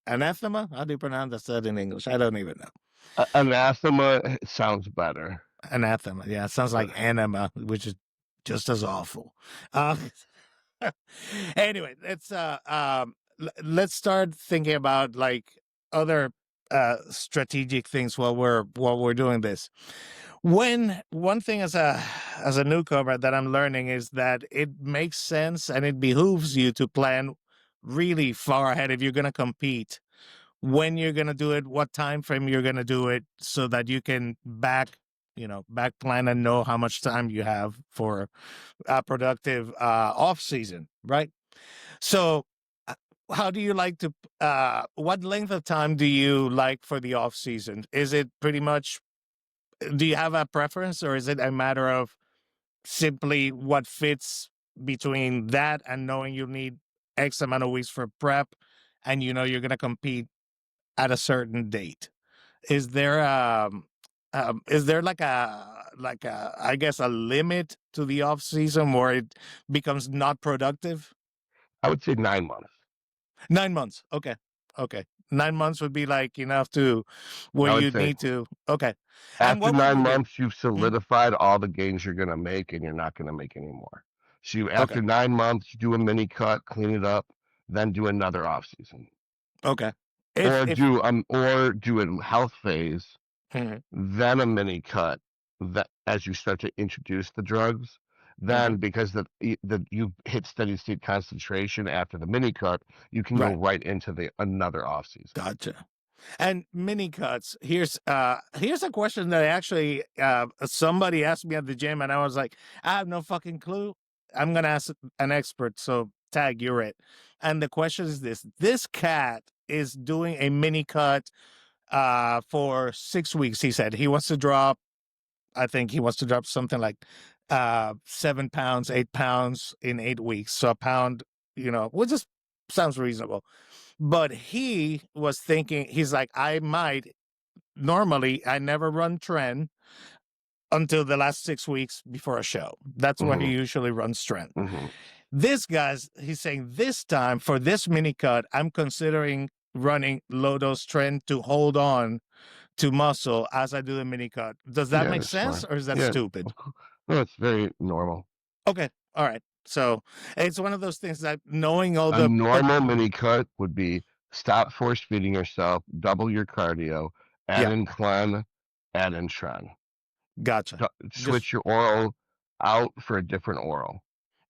Anathema? How do you pronounce that in English? I don't even know. Anathema sounds better. Anathema. Yeah, it sounds like anima, which is just as awful. Anyway, let's start thinking about like other strategic things while we're doing this. One thing as a newcomer that I'm learning is that it makes sense and it behooves you to plan really far ahead if you're going to compete, when you're going to do it, what time frame you're going to do it, so that you can back plan and know how much time you have for a productive off season, right? So how do you like to what length of time do you like for the off season? Is it pretty much, do you have a preference, or is it a matter of simply what fits between that and knowing you need X amount of weeks for prep and you're going to compete at a certain date? Is there like a I guess a limit to the off season where it becomes not productive? I would say 9 months. 9 months. Okay. 9 months would be like enough to where you need to. Okay. After 9 months, you've solidified all the gains you're going to make, and you're not going to make any more. So you, Okay. after 9 months, you do a mini cut, clean it up, then do another off season, Okay. If or do a health phase, Mhm. then a mini cut. That as you start to introduce the drugs, Mhm. then because the you hit steady state concentration after the mini cut, you can go Right. right into the another off season. Gotcha. And mini cuts. Here's a question that actually somebody asked me at the gym, and I was like, I have no fucking clue. I'm gonna ask an expert. So tag, you're it. And the question is this: this cat is doing a mini cut for 6 weeks. He said he wants to drop. I think he wants to drop something like 7 pounds, 8 pounds in 8 weeks. So a pound, which just sounds reasonable. But he was thinking, he's like, normally I never run trend until the last 6 weeks before a show. That's when he Hmm. usually runs trend. Hmm. He's saying this time for this mini cut, I'm considering running low dose trend to hold on to muscle as I do the mini cut. Does that Yeah, make that's sense smart. or is that Yeah, stupid? no, it's very normal. Okay. All right. So it's one of those things that knowing all A the, normal mini cut would be stop force feeding yourself, double your cardio, add yeah, in clen, add in tren. gotcha. Just, Switch your oral out for a different oral.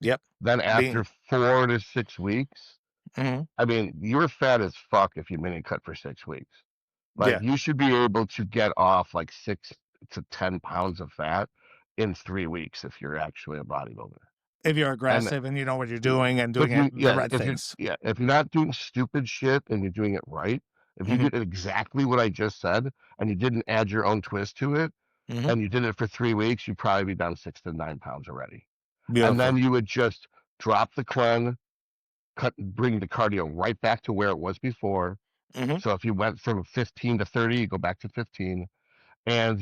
yep. Then after Being, 4 to 6 weeks, mhm, I mean, you're fat as fuck if you mini cut for 6 weeks. Like yeah. you should be able to get off like 6 to 10 pounds of fat in 3 weeks if you're actually a bodybuilder. If you're And aggressive and you know what you're doing and if doing it you the right things. if you're not doing stupid shit and you're doing it right, if you Hmm. did exactly what I just said and you didn't add your own twist to it Hmm. and you did it for 3 weeks, you'd probably be down 6 to 9 pounds already. And then Beautiful. you would just drop the clen, bring the cardio right back to where it was before. Hmm. So if you went from 15 to 30, you go back to 15, and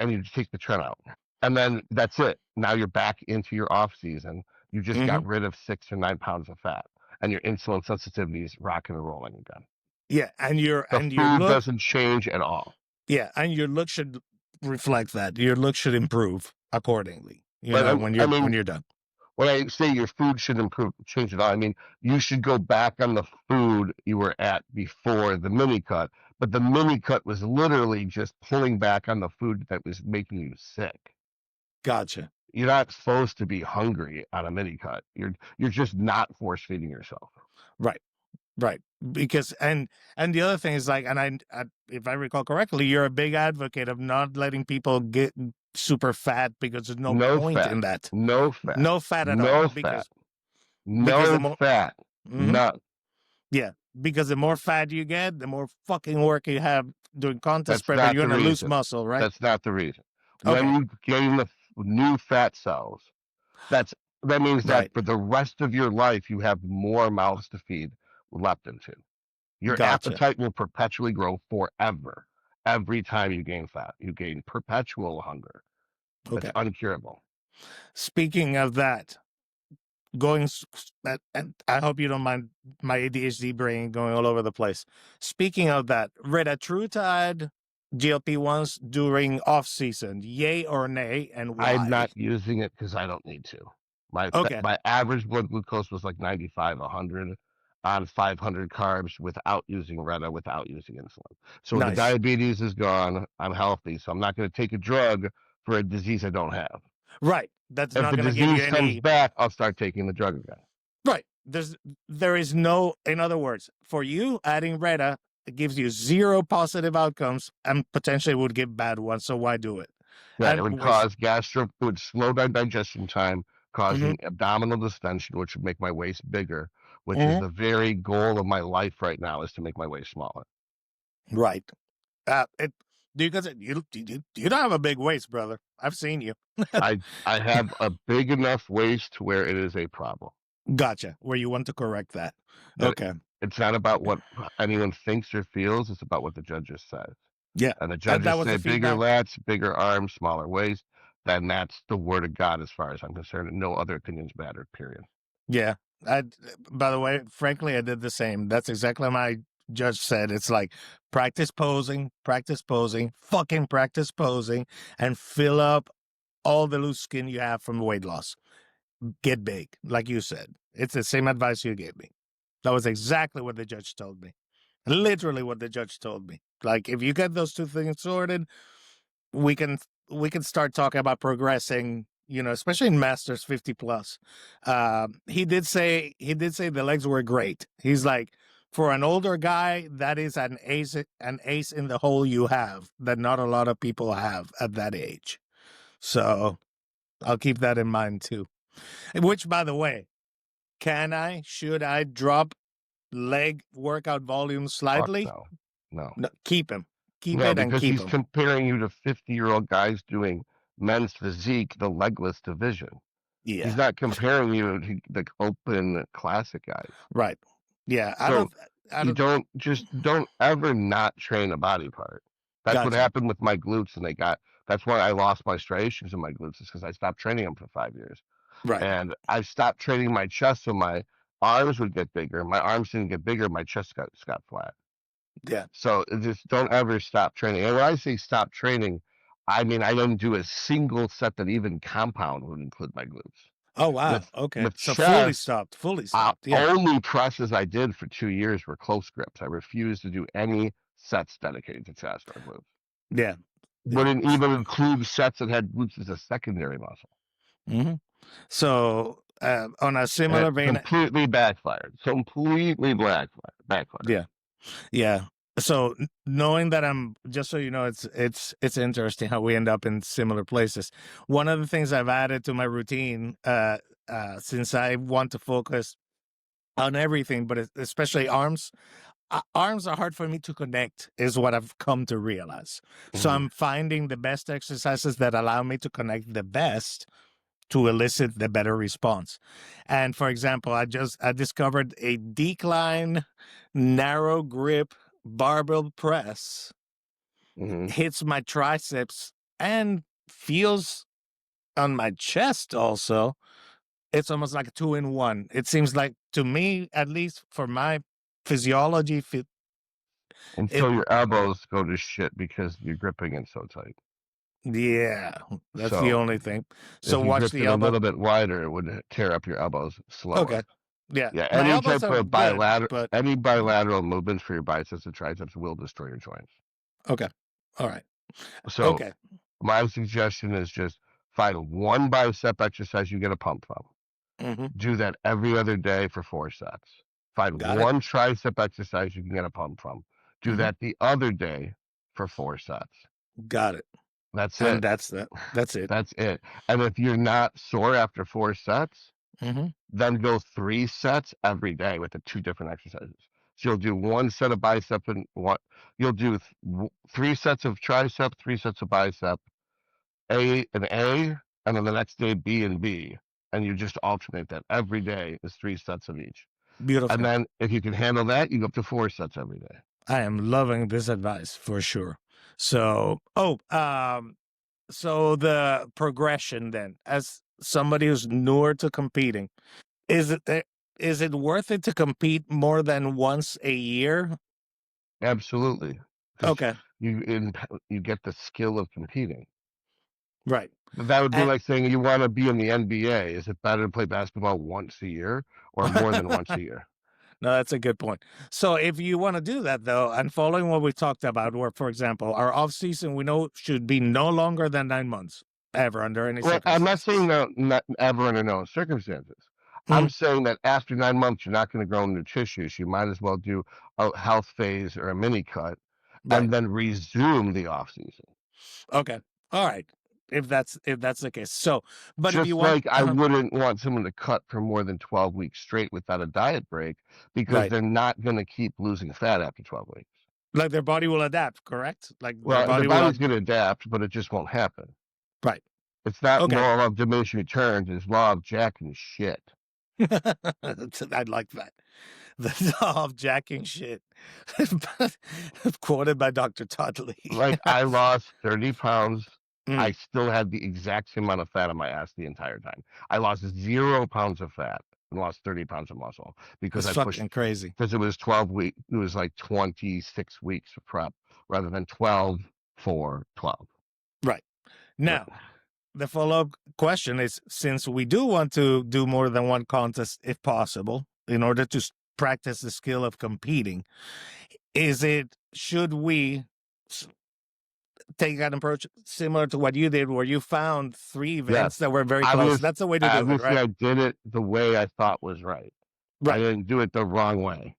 and you take the trend out, and then that's it. Now you're back into your off season. You just Hmm. got rid of 6 or 9 pounds of fat, and your insulin sensitivity is rocking and rolling again. Yeah, and The your food look, doesn't change at all. yeah, and your look should reflect that. Your look should improve accordingly. But When I when mean, you're done. when I say your food should improve, change at all, I mean you should go back on the food you were at before the mini cut. But the mini cut was literally just pulling back on the food that was making you sick. Gotcha. You're not supposed to be hungry on a mini cut. You're just not force feeding yourself. Right. Right. Because and the other thing is like, and I if I recall correctly, you're a big advocate of not letting people get super fat because there's no No point fat, in that. no fat, No fat at all no fat, because the no more. fat, Mhm. none. Yeah, because the more fat you get, the more fucking work you have doing contest That's prep, and not you're the gonna lose reason. muscle, right? That's not the reason. When Okay, you gain the new fat cells, that's that means that right, for the rest of your life you have more mouths to feed leptin to. Your gotcha. appetite will perpetually grow forever. Every time you gain fat, you gain perpetual hunger. That's Okay. uncurable. Speaking of that, and I hope you don't mind my ADHD brain going all over the place. Speaking of that, retatrutide, GLP-1s during off season, yay or nay, and I'm why? not using it because I don't need to. Okay, My average blood glucose was like 95, 100 on 500 carbs without using Retta, without using insulin. So the nice. diabetes is gone. I'm healthy, so I'm not going to take a drug for a disease I don't have. Right, that's If not the gonna give you disease comes any. back, I'll start taking the drug again. Right. There is no, in other words, for you adding Retta, it gives you zero positive outcomes and potentially would give bad ones. So why do it? Yeah, it And would waste. cause it would slow down digestion time, Hmm. causing abdominal distension, which would make my waist bigger, which is Hmm. the very goal of my life right now is to make my waist smaller. Right. It because you don't have a big waist, brother. I've seen you. I have a big enough waist to where it is a problem. Gotcha. Where you want to correct that. And Okay. it's not about what anyone thinks or feels, it's about what the judges say. Yeah. And the And that judges was say the bigger feedback. lats, bigger arms, smaller waist, then that's the word of God as far as I'm concerned. And no other opinions matter, period. Yeah. I. By the way, frankly, I did the same. That's exactly what my judge said. It's like practice posing, fucking practice posing, and fill up all the loose skin you have from weight loss. get big, like you said. It's the same advice you gave me. That was exactly what the judge told me. Literally what the judge told me. Like, if you get those two things sorted, we can start talking about progressing, especially in masters 50 plus. He did say the legs were great. He's like, for an older guy, that is an ace in the hole you have that not a lot of people have at that age. So I'll keep that in mind too. Which, by the way, should I drop leg workout volume Fuck slightly? no. No. No, keep him. Keep No, it and because keep he's him. comparing you to 50-year-old guys doing men's physique, the legless division. Yeah. He's not comparing you to the open classic guys. Right. Yeah. So you don't ever not train a body part. That's what Gotcha. happened with my glutes, and that's why I lost my striations in my glutes, is because I stopped training them for 5 years. Right. And I stopped training my chest, so my arms would get bigger. My arms didn't get bigger, my chest got flat. Yeah. So just don't ever stop training. And when I say stop training, I mean I don't do a single set that even compound would include my glutes. Oh wow. With Okay. So chest, fully stopped. Yeah. only presses I did for 2 years were close grips. I refused to do any sets dedicated to chest or glutes. Yeah. Wouldn't even include sets that had glutes as a secondary muscle. Mm-hmm. So on a similar vein, completely backfired. Completely backfired. Yeah. Yeah. So knowing that just so you know, it's interesting how we end up in similar places. One of the things I've added to my routine, since I want to focus on everything, but especially arms. Arms are hard for me to connect, is what I've come to realize. So I'm finding the best exercises that allow me to connect the best to elicit the better response. And for example, I discovered a decline narrow grip barbell press hits my triceps and feels on my chest also. It's almost like a 2-in-1. It seems like, to me, at least for my physiology, until your elbows go to shit because you're gripping it so tight. Yeah, that's the only thing. So if you watch gripped the it elbow. a little bit wider, it would tear up your elbows slower. Okay. Yeah. Yeah. My Any elbows type are of good, but any bilateral movements for your biceps and triceps will destroy your joints. okay. All right. So Okay. my suggestion is just find one bicep exercise you get a pump from. Do that every other day for 4 sets. Find one tricep exercise you can get a pump from. Do that the other day for 4 sets. Got it. That's And it. that's it. That's it. And if you're not sore after 4 sets, then go 3 sets every day with the 2 different exercises. So you'll do 1 set of bicep and you'll do 3 sets of tricep, 3 sets of bicep, A and A, and then the next day B and B. And you just alternate that every day is 3 sets of each. Beautiful. And then if you can handle that, you go up to 4 sets every day. I am loving this advice for sure. So, so the progression then, as somebody who's newer to competing, is it worth it to compete more than once a year? Absolutely. Okay. You get the skill of competing. Right. That would be like saying you want to be in the NBA. Is it better to play basketball once a year or more than once a year? No, that's a good point. So if you want to do that, though, and following what we talked about, where, for example, our off season, we know should be no longer than 9 months, ever, under any circumstances. I'm not saying not ever under no circumstances. I'm saying that after 9 months, you're not going to grow new tissues. You might as well do a health phase or a mini cut and then resume the off season. Okay. All right. If that's the case. So, but just if you want, I wouldn't want someone to cut for more than 12 weeks straight without a diet break, because they're not going to keep losing fat after 12 weeks. Like, their body will adapt, correct? Like, well, the body's going to adapt, but it just won't happen. Right. It's not law of diminishing returns. It's law of jacking shit. I'd like that. The law of jacking shit. Quoted by Dr. Todd Lee. Like, I lost 30 pounds. I still had the exact same amount of fat on my ass the entire time. I lost 0 pounds of fat and lost 30 pounds of muscle because That's fucking crazy. Because it was 12 weeks. It was like 26 weeks of prep rather than 12 for 12. Right. Now, the follow-up question is, since we do want to do more than one contest if possible in order to practice the skill of competing, should we take an approach similar to what you did, where you found 3 events that were very close? That's the way to do it, Obviously, right? I did it the way I thought was right. I Right. didn't do it the wrong way.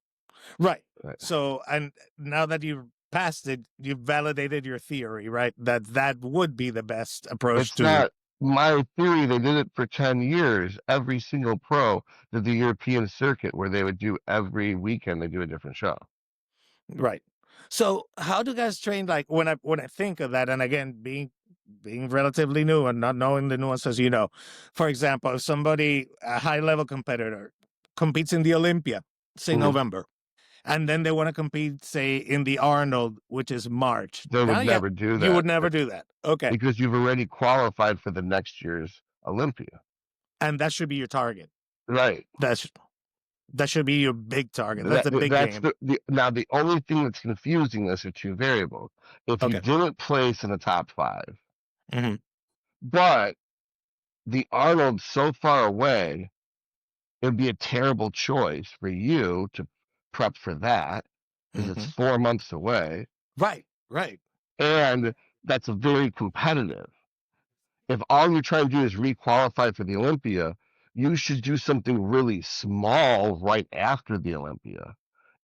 Right. Right. So, and now that you've passed it, you've validated your theory, right? That would be the best approach It's not my theory. They did it for 10 years. Every single pro did the European circuit, where they would do every weekend, they do a different show. Right. So how do guys train? Like when I think of that, and again, being relatively new and not knowing the nuances, for example, if somebody, a high level competitor, competes in the Olympia, say Mhm. November, and then they want to compete, say, in the Arnold, which is March. They would never do that. You would never do that. Okay. Because you've already qualified for the next year's Olympia. And that should be your target. Right. That should be your big target. That's a big game. Now, the only thing that's confusing this are 2 variables. If you didn't place in the top 5, but the Arnold's so far away, it would be a terrible choice for you to prep for that, because it's 4 months away. Right. And that's very competitive. If all you're trying to do is re-qualify for the Olympia, you should do something really small right after the Olympia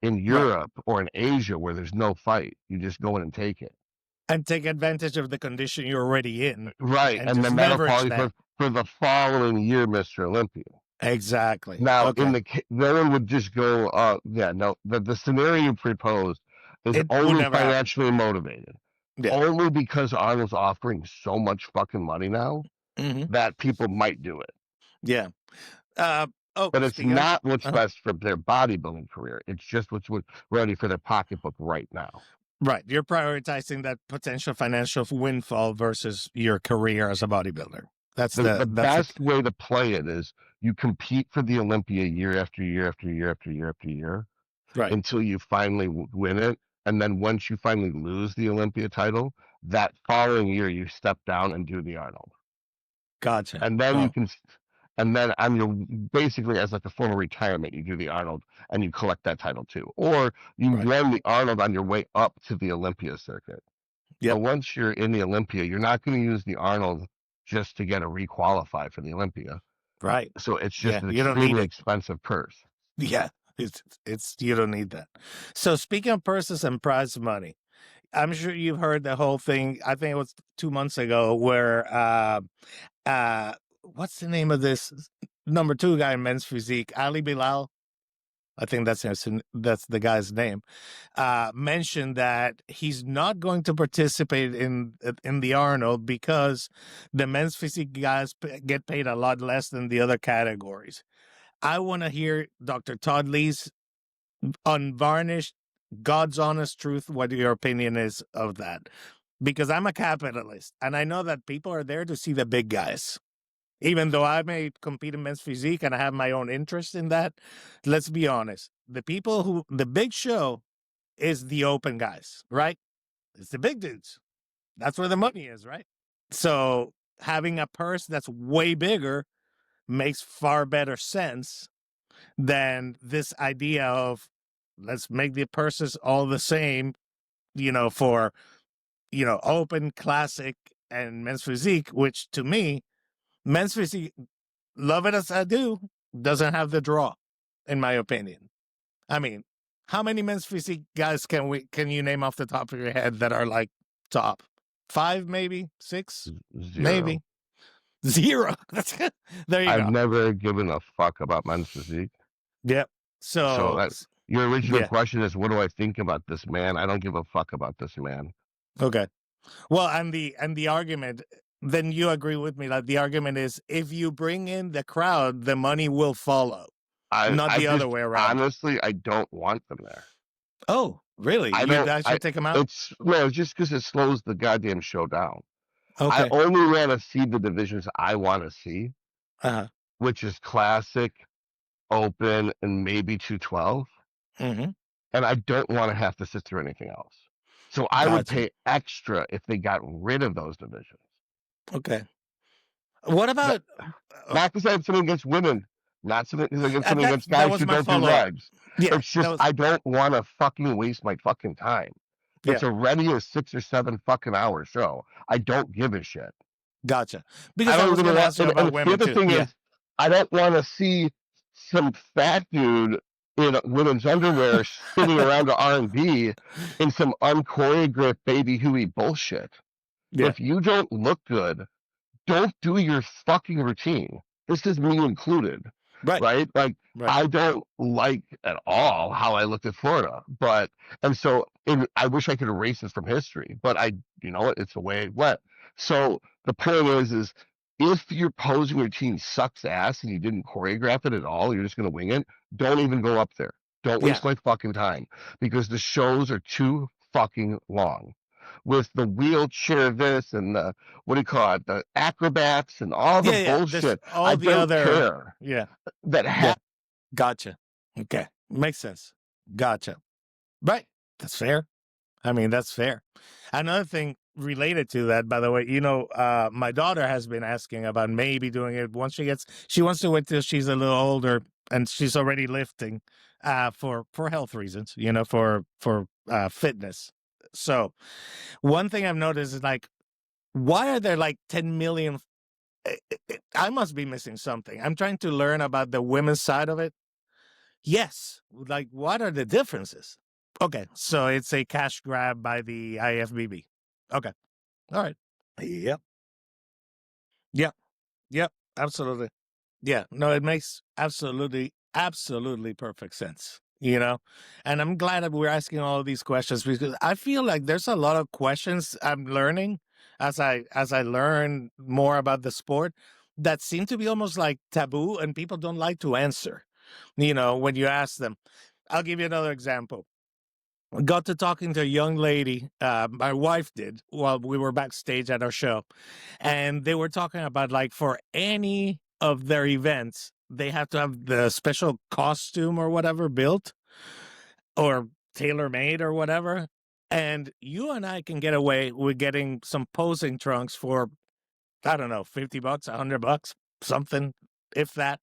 in Europe or in Asia, where there's no fight. You just go in and take it. And take advantage of the condition you're already in. Right. And then that'll qualify for the following year, Mr. Olympia. Exactly. Now, no one would just go, the scenario you proposed is only financially motivated. Yeah. Only because Arnold's offering so much fucking money now that people might do it. Yeah. But it's not what's best for their bodybuilding career. It's just what's ready for their pocketbook right now. Right. You're prioritizing that potential financial windfall versus your career as a bodybuilder. That's the best way to play it is you compete for the Olympia year after year after year after year after year, right, until you finally win it. And then once you finally lose the Olympia title, that following year you step down and do the Arnold. Gotcha. And then you can, and then on your, basically as like a form of retirement, you do the Arnold and you collect that title too. Or you run the Arnold on your way up to the Olympia circuit. Yeah. But once you're in the Olympia, you're not going to use the Arnold just to get a requalify for the Olympia. Right. So it's just an extremely expensive purse. Yeah. It's you don't need that. So speaking of purses and prize money, I'm sure you've heard the whole thing. I think it was 2 months ago where what's the name of this number 2 guy in men's physique? Ali Bilal. I think that's the guy's name. Mentioned that he's not going to participate in the Arnold because the men's physique guys get paid a lot less than the other categories. I want to hear Dr. Todd Lee's unvarnished, God's honest truth, what your opinion is of that. Because I'm a capitalist, and I know that people are there to see the big guys. Even though I may compete in men's physique and I have my own interest in that, let's be honest. The big show is the open guys, right? It's the big dudes. That's where the money is, right? So having a purse that's way bigger makes far better sense than this idea of let's make the purses all the same, for, open, classic, and men's physique, which to me, men's physique, love it as I do, doesn't have the draw, in my opinion. I mean, how many men's physique guys can you name off the top of your head that are like top 5, maybe 6, 0. maybe 0? There you go. I've never given a fuck about men's physique. Yep. So that's your original question is, what do I think about this man? I don't give a fuck about this man. Okay. Well, and the argument, then you agree with me that the argument is if you bring in the crowd, the money will follow. Not the other way around. Honestly, I don't want them there. Oh, really? I should take them out? It's just because it slows the goddamn show down. Okay. I only want to see the divisions I want to see, which is classic, open, and maybe 212. And I don't want to have to sit through anything else. So I would pay extra if they got rid of those divisions. Okay. What about Not because I have something against women, not something because I have something against that guys was who my don't do follow-up. legs. Yeah, It's that just was I don't want to fucking waste my fucking time. yeah, It's already a 6 or 7 fucking hour show. I don't give a shit. gotcha. I Because I don't was even gonna want. ask you about And the women other too. thing Yeah. is, I don't want to see some fat dude in women's underwear spinning around to R&B in some unchoreographed baby hooey bullshit. Yeah. If you don't look good, don't do your fucking routine. This is me included, Right. right? Like Right. I don't like at all how I looked at Florida, but and so I wish I could erase this from history, but you know what? It's the way it went. So the point is if your posing routine sucks ass and you didn't choreograph it at all, you're just gonna wing it. Don't even go up there. Don't Yeah. waste my fucking time because the shows are too fucking long with the wheelchair this and the what do you call it, the acrobats and all the Yeah, yeah. There's bullshit. I all the don't other care yeah. that Yeah. Gotcha. Okay. Makes sense. Gotcha. Right. That's fair. I mean, that's fair. Another thing related to that, by the way, my daughter has been asking about maybe doing it once she wants to wait till she's a little older and she's already lifting, for health reasons, for fitness. So one thing I've noticed is like, why are there like 10 million? I must be missing something. I'm trying to learn about the women's side of it. Yes. Like, what are the differences? Okay. So it's a cash grab by the IFBB. Okay. All right. Yep. Yep. Yep. Absolutely. Yeah. No, it makes absolutely perfect sense. And I'm glad that we're asking all of these questions because I feel like there's a lot of questions I'm learning as I learn more about the sport that seem to be almost like taboo and people don't like to answer, when you ask them. I'll give you another example. Got to talking to a young lady, my wife did, while we were backstage at our show. And they were talking about like for any of their events, they have to have the special costume or whatever built or tailor made or whatever. And you and I can get away with getting some posing trunks for, I don't know, $50, $100, something, if that.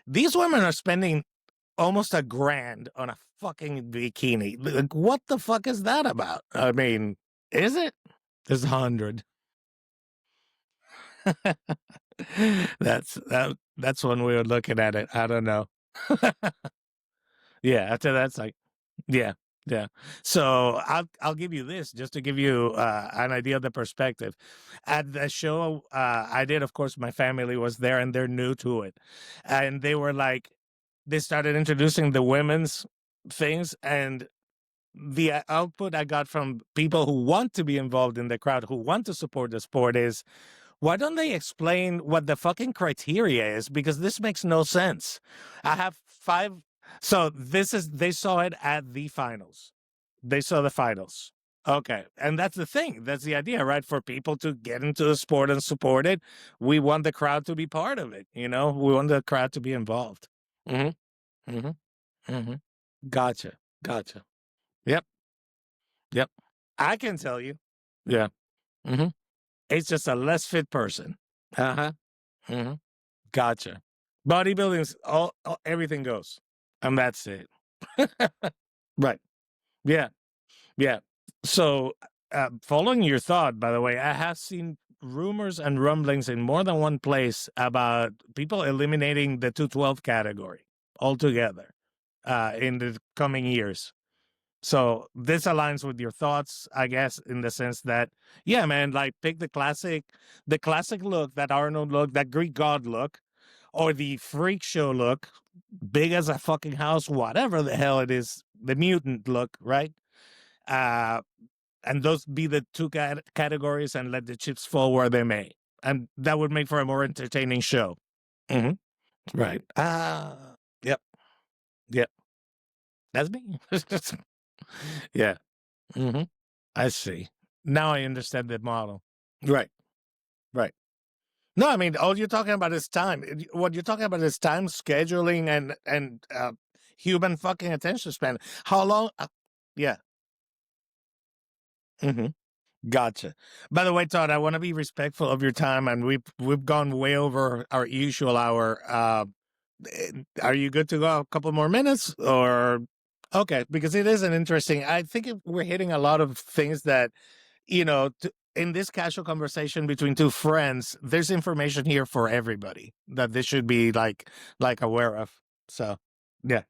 These women are spending almost $1,000 on a fucking bikini. Like, what the fuck is that about? I mean, is it? It's 100. That's one way of looking at it. I don't know. Yeah, after that's like, yeah, yeah. So I'll give you this just to give you an idea of the perspective. At the show I did, of course, my family was there and they're new to it, and they started introducing the women's things, and the output I got from people who want to be involved in the crowd, who want to support the sport, is why don't they explain what the fucking criteria is? Because this makes no sense. I have 5. So they saw it at the finals. They saw the finals. Okay. And that's the thing. That's the idea, right? For people to get into the sport and support it, we want the crowd to be part of it. We want the crowd to be involved. Mm-hmm. Mm-hmm. Mm-hmm. Gotcha. Gotcha. Yep. Yep. I can tell you. Yeah. Mm-hmm. It's just a less fit person. Uh-huh. Mm-hmm. Gotcha. Bodybuilding's everything goes. And that's it. Right. Yeah. Yeah. So, following your thought, by the way, I have seen rumors and rumblings in more than one place about people eliminating the 212 category altogether in the coming years. So this aligns with your thoughts, I guess, in the sense that, yeah, man, like pick the classic look, that Arnold look, that Greek god look, or the freak show look, big as a fucking house, whatever the hell it is, the mutant look, right? Uh, and those be the two categories, and let the chips fall where they may, and that would make for a more entertaining show. Mm-hmm. Right. Yep. Yep. That's me. Yeah. Mm-hmm. I see. Now I understand the model. Right. Right. No, I mean, all you're talking about is time. What you're talking about is time scheduling and human fucking attention span. How long? Yeah. Mm-hmm. Gotcha. By the way, Todd, I want to be respectful of your time, and we've gone way over our usual hour. Are you good to go a couple more minutes, or okay? Because it is an interesting. I think we're hitting a lot of things that in this casual conversation between two friends. There's information here for everybody that they should be like aware of. So, yeah.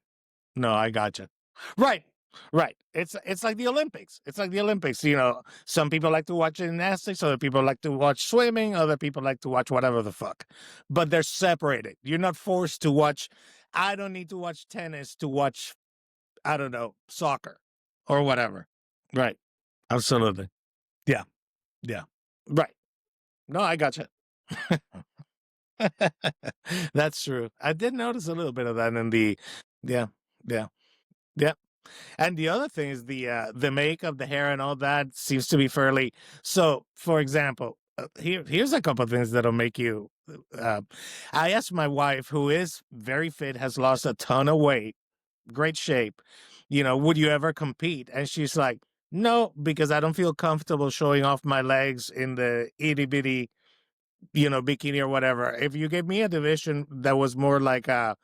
No, I gotcha. Right. Right. It's like the Olympics. It's like the Olympics. Some people like to watch gymnastics, other people like to watch swimming, other people like to watch whatever the fuck. But they're separated. You're not forced to watch. I don't need to watch tennis to watch, I don't know, soccer or whatever. Right. Absolutely. Yeah. Yeah. Right. No, I gotcha. That's true. I did notice a little bit of that in the yeah. Yeah. Yeah. And the other thing is the makeup, the hair, and all that seems to be fairly. So, for example, here's a couple of things that'll make you. Uh, I asked my wife, who is very fit, has lost a ton of weight, great shape. Would you ever compete? And she's like, no, because I don't feel comfortable showing off my legs in the itty bitty, bikini or whatever. If you gave me a division that was more like a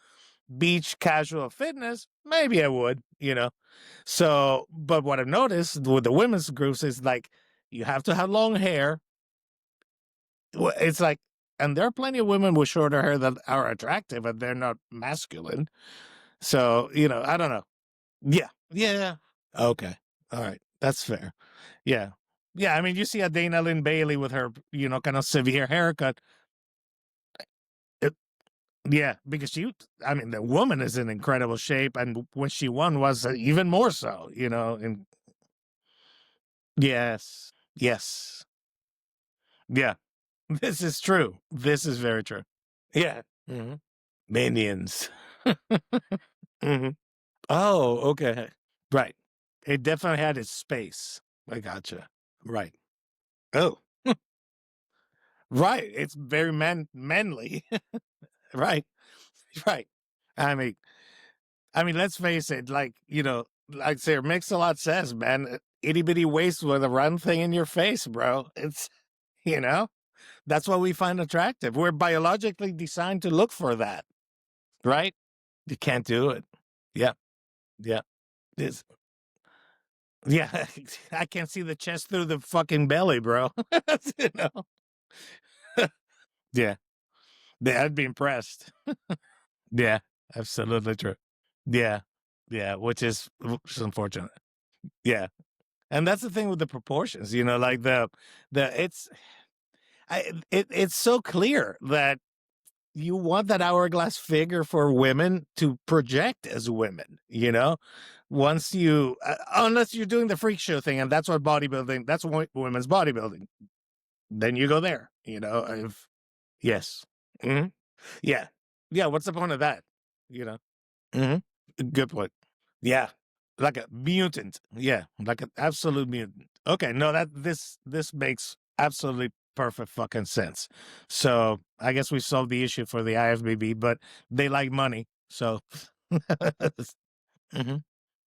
beach casual fitness, maybe I would. So, but what I've noticed with the women's groups is like you have to have long hair. It's like, and there are plenty of women with shorter hair that are attractive, but they're not masculine. So, I don't know. Yeah. Yeah. Okay. All right. That's fair. Yeah. Yeah. I mean, you see a Dana Lynn Bailey with her, kind of severe haircut. Yeah, because the woman is in incredible shape, and when she won was even more so, and yes, yes, yeah, this is true. This is very true. Yeah. Minions. hmm Oh, okay. Right. It definitely had its space. I gotcha. Right. Oh, right. It's very manly. Right. Right. I mean, let's face it, like Sir Mix-a-Lot says, man, itty bitty waist with a round thing in your face, bro. It's, you know, that's what we find attractive. We're biologically designed to look for that, right? You can't do it. Yeah. Yeah. This, yeah. I can't see the chest through the fucking belly, bro. you know? Yeah. Yeah. I'd be impressed. Yeah. Absolutely true. Yeah. Yeah. Which is unfortunate. Yeah. And that's the thing with the proportions, like it's so clear that you want that hourglass figure for women to project as women. Once unless you're doing the freak show thing, and that's what bodybuilding, that's women's bodybuilding, then you go there, if yes. hmm Yeah. Yeah. What's the point of that? You know? Good point. Yeah, like a mutant. Yeah, like an absolute mutant. Okay, no, this makes absolutely perfect fucking sense. So I guess we solved the issue for the IFBB, but they like money, so Mhm.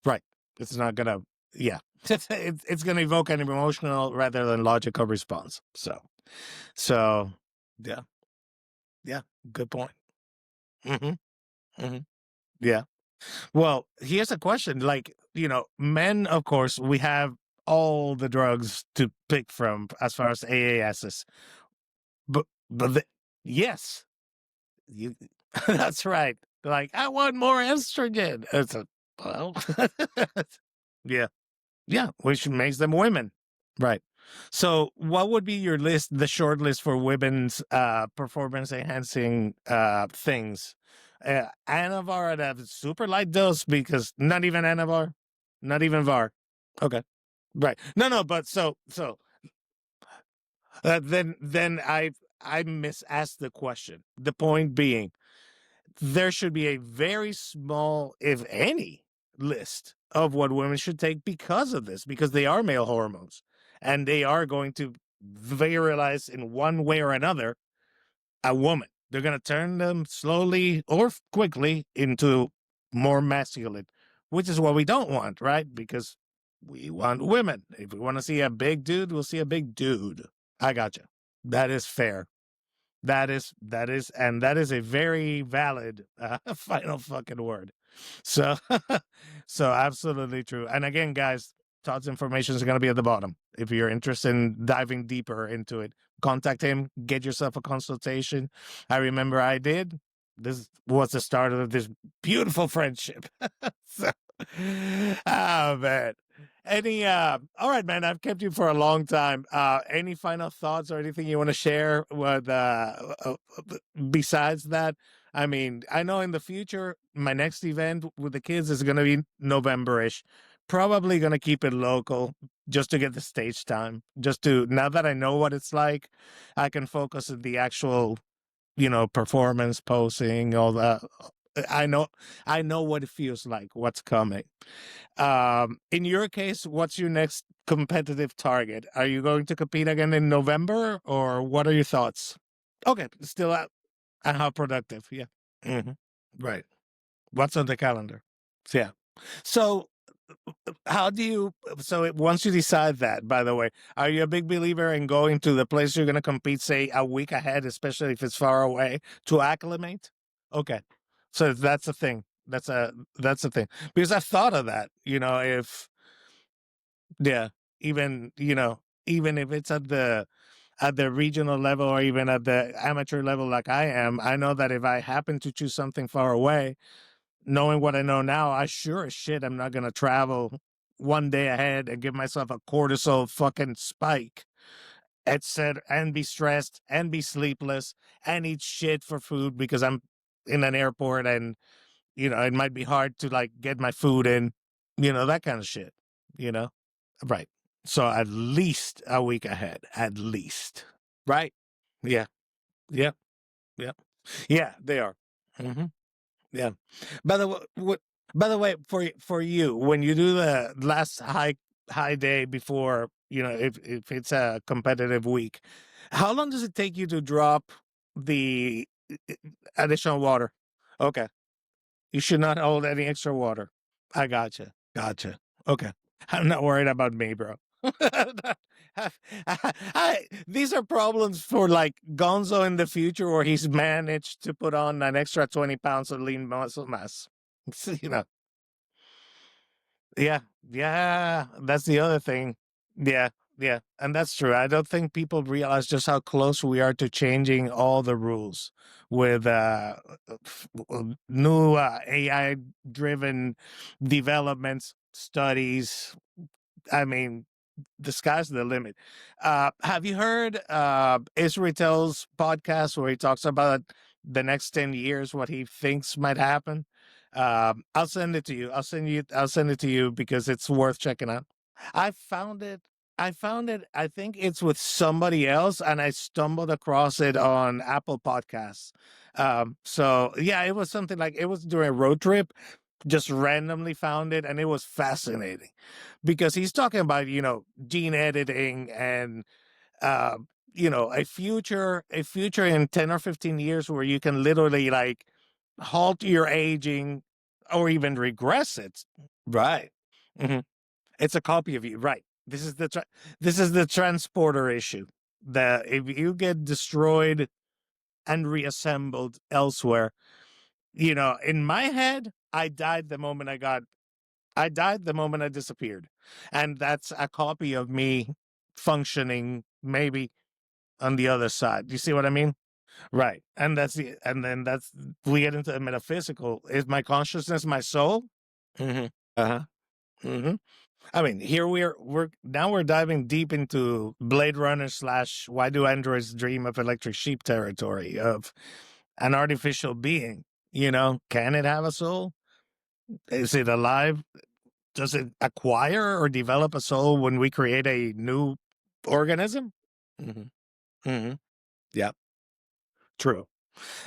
Right. It's not gonna. Yeah, it's gonna evoke an emotional rather than logical response. So yeah, yeah, good point. hmm hmm Yeah. Well, here's a question. Men, of course, we have all the drugs to pick from as far as AASs. But yes, you, that's right. Like, I want more estrogen. It's a, well, yeah. Yeah, which makes them women. Right. So what would be your list, the short list for women's performance enhancing things? Anavar at a super light dose, because not even Anavar, not even VAR. Okay. Right. No, but then I misasked the question. The point being, there should be a very small, if any, list of what women should take because of this, because they are male hormones and they are going to virilize in one way or another a woman. They're going to turn them slowly or quickly into more masculine, which is what we don't want, right? Because We want women. If we want to see a big dude, we'll see a big dude. I got you. That is fair. That is, and that is a very valid final fucking word. So, so absolutely true. And again, guys, Todd's information is going to be at the bottom. If you're interested in diving deeper into it, contact him, get yourself a consultation. I remember I did. This was the start of this beautiful friendship. So, oh man. Any all right, man, I've kept you for a long time. Any final thoughts or anything you want to share with besides that? I mean, I know in the future my next event with the kids is going to be November-ish. Probably going to keep it local just to get the stage time. Just to, now that I know what it's like, I can focus on the actual, performance, posing, all that. I know what it feels like, what's coming. In your case, what's your next competitive target? Are you going to compete again in November, or what are your thoughts? Okay, still out. And how productive? Yeah. hmm Right. What's on the calendar? Yeah. So, how do you? Once you decide that, by the way, are you a big believer in going to the place you're going to compete, say, a week ahead, especially if it's far away, to acclimate? Okay. So that's the thing. That's the thing. Because I thought of that. If yeah, even even if it's at the regional level or even at the amateur level like I am, I know that if I happen to choose something far away, knowing what I know now, I sure as shit I'm not gonna travel one day ahead and give myself a cortisol fucking spike, etc., and be stressed and be sleepless and eat shit for food because I'm in an airport and it might be hard to like get my food in, that kind of shit, you know? Right. So at least a week ahead, at least. Right. Yeah. Yeah. Yeah. Yeah, they are. hmm Yeah. By the way, for you, when you do the last high day before, if it's a competitive week, how long does it take you to drop the additional water? Okay. You should not hold any extra water. I gotcha. Gotcha. Okay. I'm not worried about me, bro. These are problems for like Gonzo in the future, where he's managed to put on an extra 20 pounds of lean muscle mass. you know, yeah, yeah, that's the other thing. Yeah, yeah, and that's true. I don't think people realize just how close we are to changing all the rules with new AI driven developments, studies. I mean, the sky's the limit. Have you heard Israel's podcast where he talks about the next 10 years, what he thinks might happen? I'll send it to you. I'll send it to you because it's worth checking out. I found it. I think it's with somebody else, and I stumbled across it on Apple Podcasts. So yeah, it was something like it was during a road trip, just randomly found it, and it was fascinating because he's talking about gene editing and uh a future in 10 or 15 years where you can literally like halt your aging or even regress it. Right. hmm It's a copy of you. Right. This is the transporter issue, that if you get destroyed and reassembled elsewhere, in my head, I died the moment I disappeared. And that's a copy of me functioning maybe on the other side. Do you see what I mean? Right. And then we get into the metaphysical. Is my consciousness my soul? hmm Uh-huh. hmm I mean, here we're diving deep into Blade Runner / Why Do Androids Dream of Electric Sheep territory of an artificial being. Can it have a soul? Is it alive? Does it acquire or develop a soul when we create a new organism? hmm hmm Yeah, true.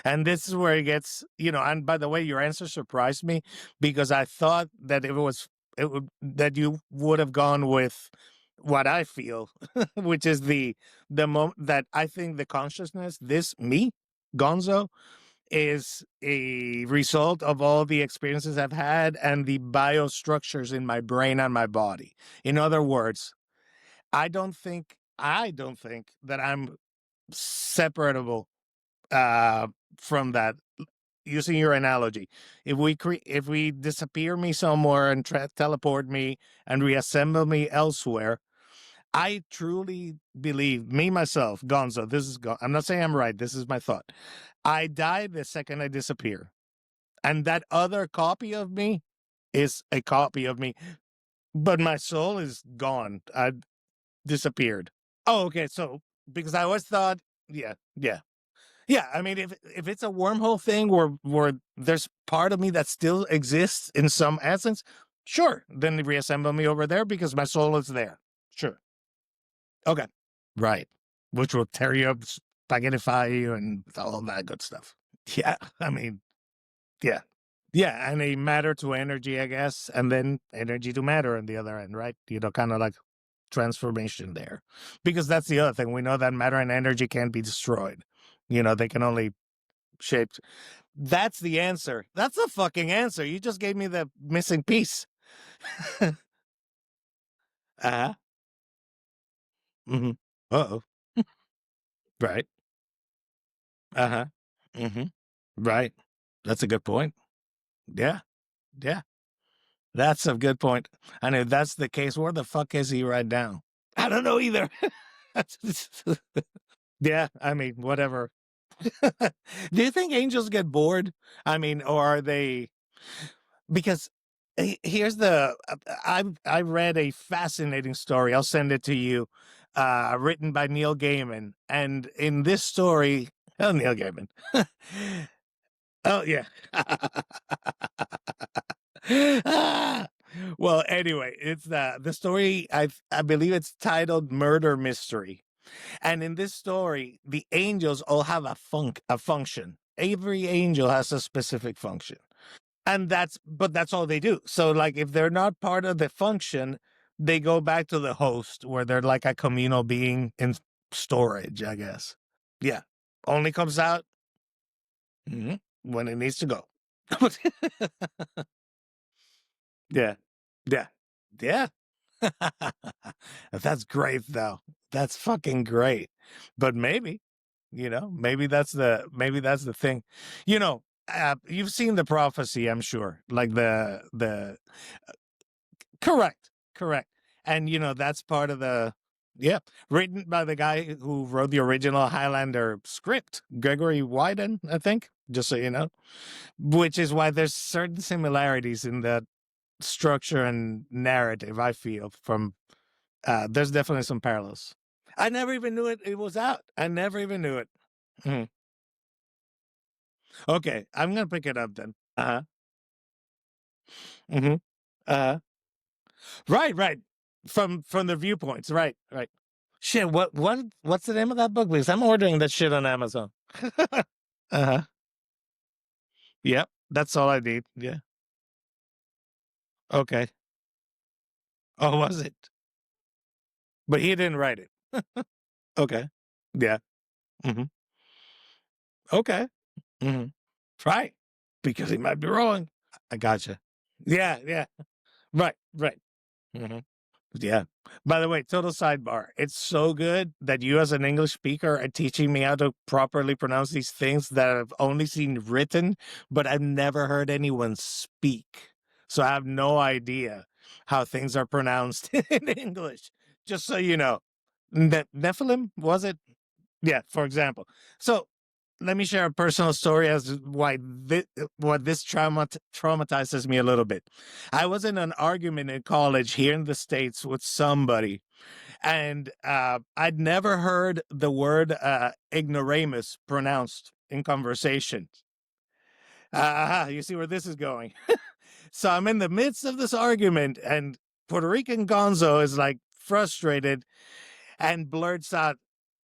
And this is where it gets, and by the way, your answer surprised me because I thought that that you would have gone with what I feel, which is the moment that I think the consciousness, this me, Gonzo, is a result of all the experiences I've had and the biostructures in my brain and my body. In other words, I don't think that I'm separable from that. Using your analogy, if we disappear me somewhere and teleport me and reassemble me elsewhere, I truly believe, me myself, Gonzo. I'm not saying I'm right. This is my thought. I die the second I disappear, and that other copy of me is a copy of me, but my soul is gone. I disappeared. Oh, okay. So because I always thought, yeah, yeah. Yeah, I mean, if it's a wormhole thing where there's part of me that still exists in some essence, sure, then reassemble me over there because my soul is there. Sure. Okay. Right. Which will tear you up, spaghettify you, and all that good stuff. Yeah. I mean, yeah. Yeah. And a matter to energy, I guess, and then energy to matter on the other end, right? Kind of like transformation there. Because that's the other thing. We know that matter and energy can't be destroyed. They can only shaped. That's the answer. That's the fucking answer. You just gave me the missing piece. Uh-huh. Mm-hmm. Uh-oh. Right. Uh-huh. Mm-hmm. Right. That's a good point. Yeah. Yeah. That's a good point. And if that's the case, where the fuck is he right now? I don't know either. Yeah, I mean, whatever. Do you think angels get bored? I mean, or are they because here's the I read a fascinating story. I'll send it to you, written by Neil Gaiman, and in this story, oh, Neil Gaiman. Oh yeah. Well, anyway, it's the story. I believe it's titled "Murder Mystery," and in this story, the angels all have a function. Every angel has a specific function. And that's all they do. So like if they're not part of the function, they go back to the host where they're like a communal being in storage, I guess. Yeah. Only comes out when it needs to go. Yeah. Yeah. Yeah. That's great though. That's fucking great. But maybe that's the thing. You've seen the prophecy, I'm sure. Like the correct, correct. And that's part of the yeah, written by the guy who wrote the original Highlander script, Gregory Wyden, I think. Just so you know, which is why there's certain similarities in the structure and narrative. I feel from there's definitely some parallels. I never even knew it was out. I never even knew it. Mhm. Okay, I'm gonna pick it up then. Uh huh. Mm-hmm. Right, right. From the viewpoints. Right, right. Shit, what's the name of that book, please? I'm ordering that shit on Amazon. Uh-huh. Yep. That's all I need. Yeah. Okay. Oh, was it? But he didn't write it. Okay. Yeah. Mm-hmm. Okay. Mm-hmm. Right. Because he might be wrong. I gotcha. Yeah, yeah. Right, right. Mm-hmm. Yeah. By the way, total sidebar. It's so good that you, as an English speaker, are teaching me how to properly pronounce these things that I've only seen written, but I've never heard anyone speak. So I have no idea how things are pronounced in English. Just so you know. Nephilim, was it? Yeah, for example. So let me share a personal story as what this traumatizes me a little bit. I was in an argument in college here in the States with somebody, and I'd never heard the word ignoramus pronounced in conversation. You see where this is going. So I'm in the midst of this argument, and Puerto Rican Gonzo is like frustrated and blurts out,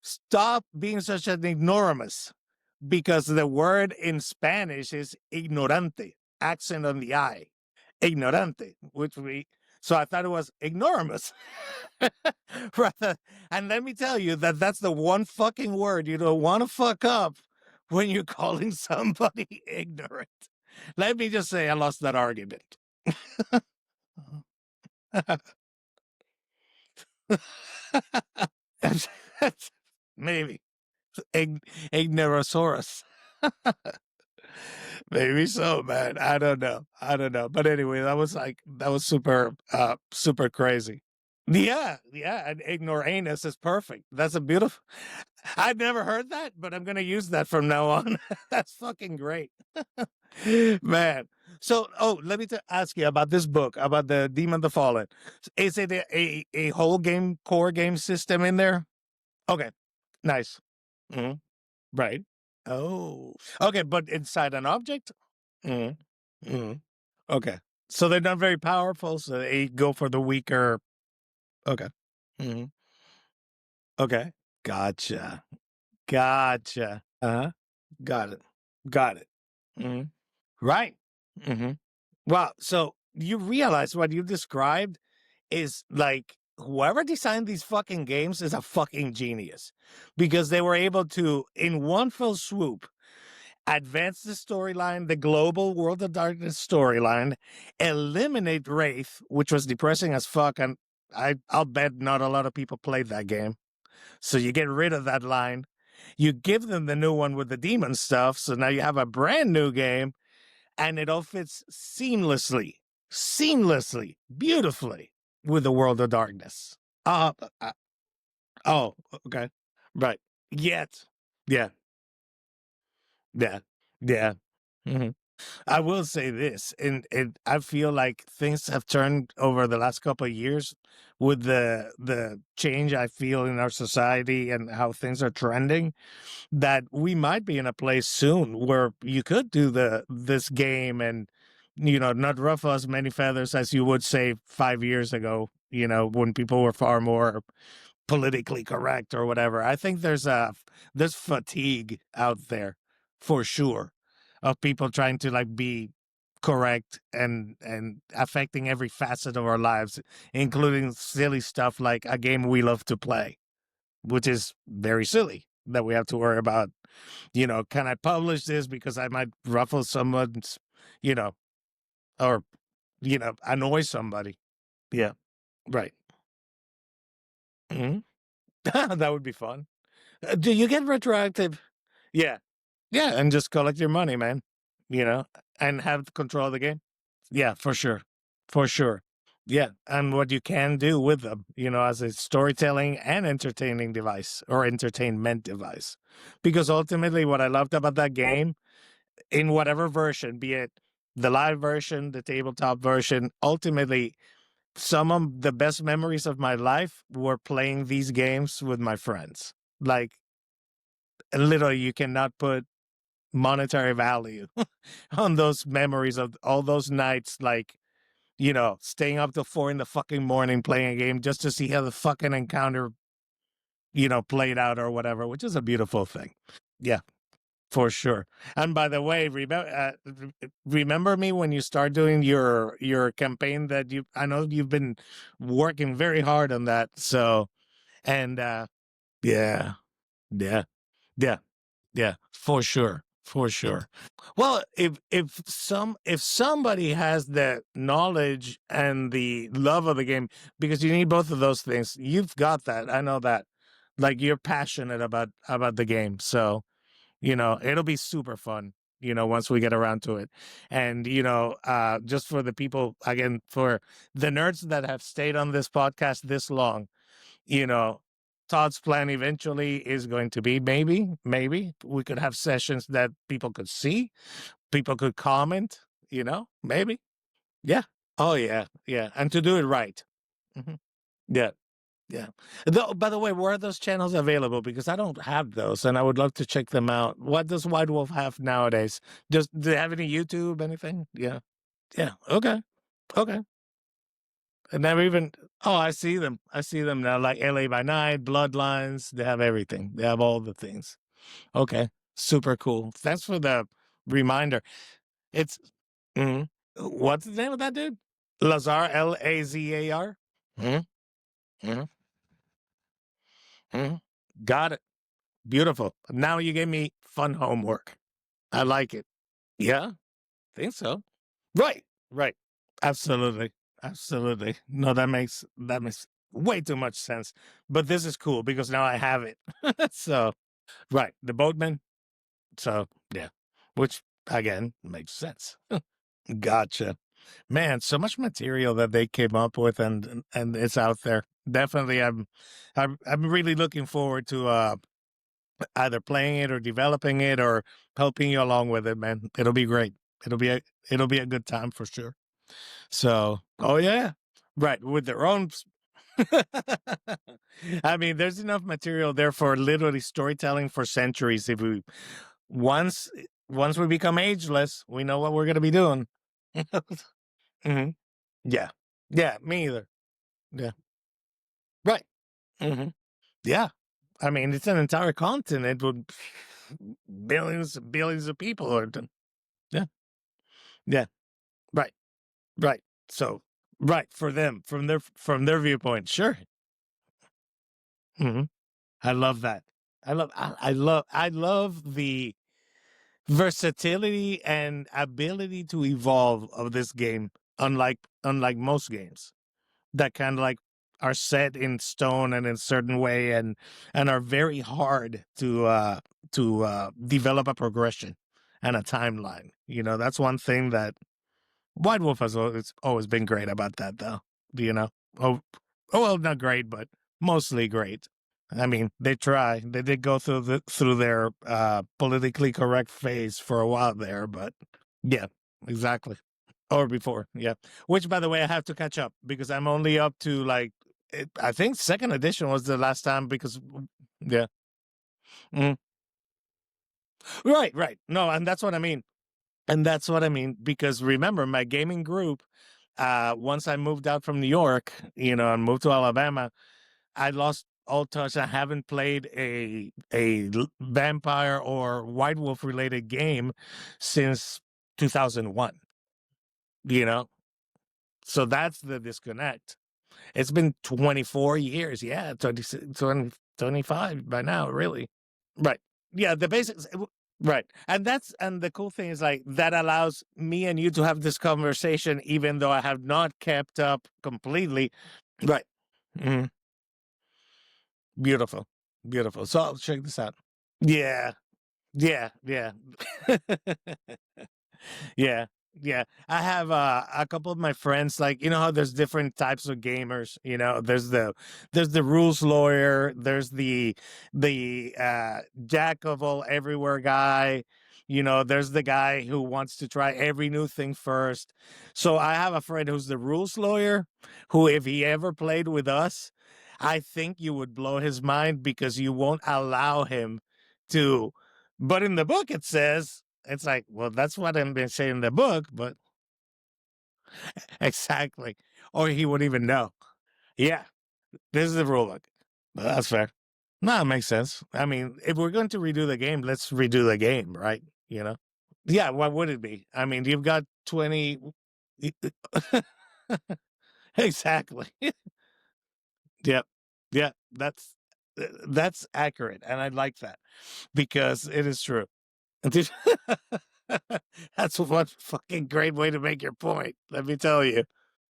"Stop being such an ignoramus," because the word in Spanish is ignorante, accent on the I, ignorante, so I thought it was ignoramus. And let me tell you that's the one fucking word you don't want to fuck up when you're calling somebody ignorant. Let me just say I lost that argument. Maybe. Ignorosaurus. Maybe so, man. I don't know. But anyway, that was super crazy. Yeah, and ignoramus is perfect. That's a beautiful. I'd never heard that, but I'm gonna use that from now on. That's fucking great, man. So, let me ask you about this book about the Demon the Fallen. Is it a whole core game system in there? Okay, nice. Mhm. Right. Oh, okay, but inside an object. Mhm. Mhm. Okay, so they're not very powerful, so they go for the weaker. Okay. Mhm. Okay. Gotcha. Uh-huh. Got it. Got it. Mhm. Right. Mhm. Wow. So you realize what you described is like whoever designed these fucking games is a fucking genius because they were able to, in one fell swoop, advance the storyline, the global World of Darkness storyline, eliminate Wraith, which was depressing as fuck. And I'll bet not a lot of people played that game. So you get rid of that line. You give them the new one with the demon stuff. So now you have a brand new game and it all fits seamlessly, beautifully with the World of Darkness. Uh, uh oh, okay. Right. Yet. Yeah. Yeah. Yeah. Mhm. I will say this, and I feel like things have turned over the last couple of years with the change I feel in our society and how things are trending, that we might be in a place soon where you could do this game and not ruffle as many feathers as you would say 5 years ago, when people were far more politically correct or whatever. I think there's fatigue out there for sure of people trying to like be correct and affecting every facet of our lives, including silly stuff like a game we love to play, which is very silly that we have to worry about. Can I publish this because I might ruffle someone's, you know, or annoy somebody? Yeah, right. Hmm. That would be fun. Do you get retroactive? Yeah. Yeah. And just collect your money, man, and have control of the game. Yeah, for sure. For sure. Yeah. And what you can do with them, as a storytelling and entertaining device or entertainment device. Because ultimately, what I loved about that game, in whatever version, be it the live version, the tabletop version, ultimately, some of the best memories of my life were playing these games with my friends. Like, literally, you cannot put monetary value on those memories of all those nights, like, staying up till 4 in the fucking morning playing a game just to see how the fucking encounter, played out or whatever, which is a beautiful thing. Yeah, for sure. And by the way, remember me when you start doing your campaign that I know you've been working very hard on that. So, and yeah, yeah, yeah, yeah, for sure. For sure. Well, if somebody has the knowledge and the love of the game, because you need both of those things, you've got that. I know that. Like you're passionate about the game, so it'll be super fun. Once we get around to it, and just for the people again, for the nerds that have stayed on this podcast this long, you know, Todd's plan eventually is going to be maybe we could have sessions that people could see, people could comment, maybe. Yeah. Oh, yeah. Yeah. And to do it right. Hmm. Yeah. Yeah. By the way, where are those channels available? Because I don't have those and I would love to check them out. What does White Wolf have nowadays? Do they have any YouTube, anything? Yeah. Yeah. Okay. Okay. And never even. Oh, I see them. I see them now. Like LA by Night, Bloodlines. They have everything. They have all the things. Okay, super cool. Thanks for the reminder. It's what's the name of that dude? Lazar, Lazar. Mm-hmm. Mm-hmm. Got it. Beautiful. Now you gave me fun homework. I like it. Yeah, think so. Right. Right. Absolutely. Absolutely. No, that makes way too much sense. But this is cool because now I have it. So right. The boatman. So yeah. Which again makes sense. Gotcha. Man, so much material that they came up with and it's out there. Definitely I'm really looking forward to either playing it or developing it or helping you along with it, man. It'll be great. It'll be a good time for sure. So, oh yeah. Right, with their own I mean, there's enough material there for literally storytelling for centuries if we once once we become ageless, we know what we're going to be doing. Hmm. Yeah. Yeah, me either. Yeah. Right. Hmm. Yeah. I mean, it's an entire continent with billions and billions of people. Yeah. Yeah. Right. Right. So, right for them from their viewpoint. Sure. Hmm. I love that. I love the versatility and ability to evolve of this game. Unlike most games that kind of like are set in stone and in a certain way and are very hard to develop a progression and a timeline. That's one thing that White Wolf has always been great about that, though. You know, oh, well, not great, but mostly great. I mean, they try. They did go through their politically correct phase for a while there, but yeah, exactly. Or before, yeah. Which, by the way, I have to catch up because I'm only up to I think second edition was the last time because, yeah. Mhm. Right, right. No, and that's what I mean. And that's what I mean because remember, my gaming group, once I moved out from New York, and moved to Alabama, I lost all touch. I haven't played a vampire or White Wolf related game since 2001. You know, so that's the disconnect. It's been 24 years. Yeah, 20, 25 by now, really. Right. Yeah, the basics. Right. And the cool thing is that allows me and you to have this conversation, even though I have not kept up completely. Right. Mhm. Beautiful. Beautiful. So I'll check this out. Yeah. Yeah. Yeah. Yeah. Yeah. I have a couple of my friends, how there's different types of gamers, there's the rules lawyer, there's the jack of all everywhere guy, there's the guy who wants to try every new thing first. So I have a friend who's the rules lawyer, who if he ever played with us, I think you would blow his mind because you won't allow him to. But in the book it says, it's like, well, that's what I'm been saying in the book, but exactly. Or he wouldn't even know. Yeah, this is the rule book. Well, that's fair. No, it makes sense. I mean, if we're going to redo the game, let's redo the game, right? Yeah, what would it be? I mean, you've got 20. Exactly. Yep. Yeah, that's accurate. And I like that because it is true. Dude, that's one fucking great way to make your point. Let me tell you.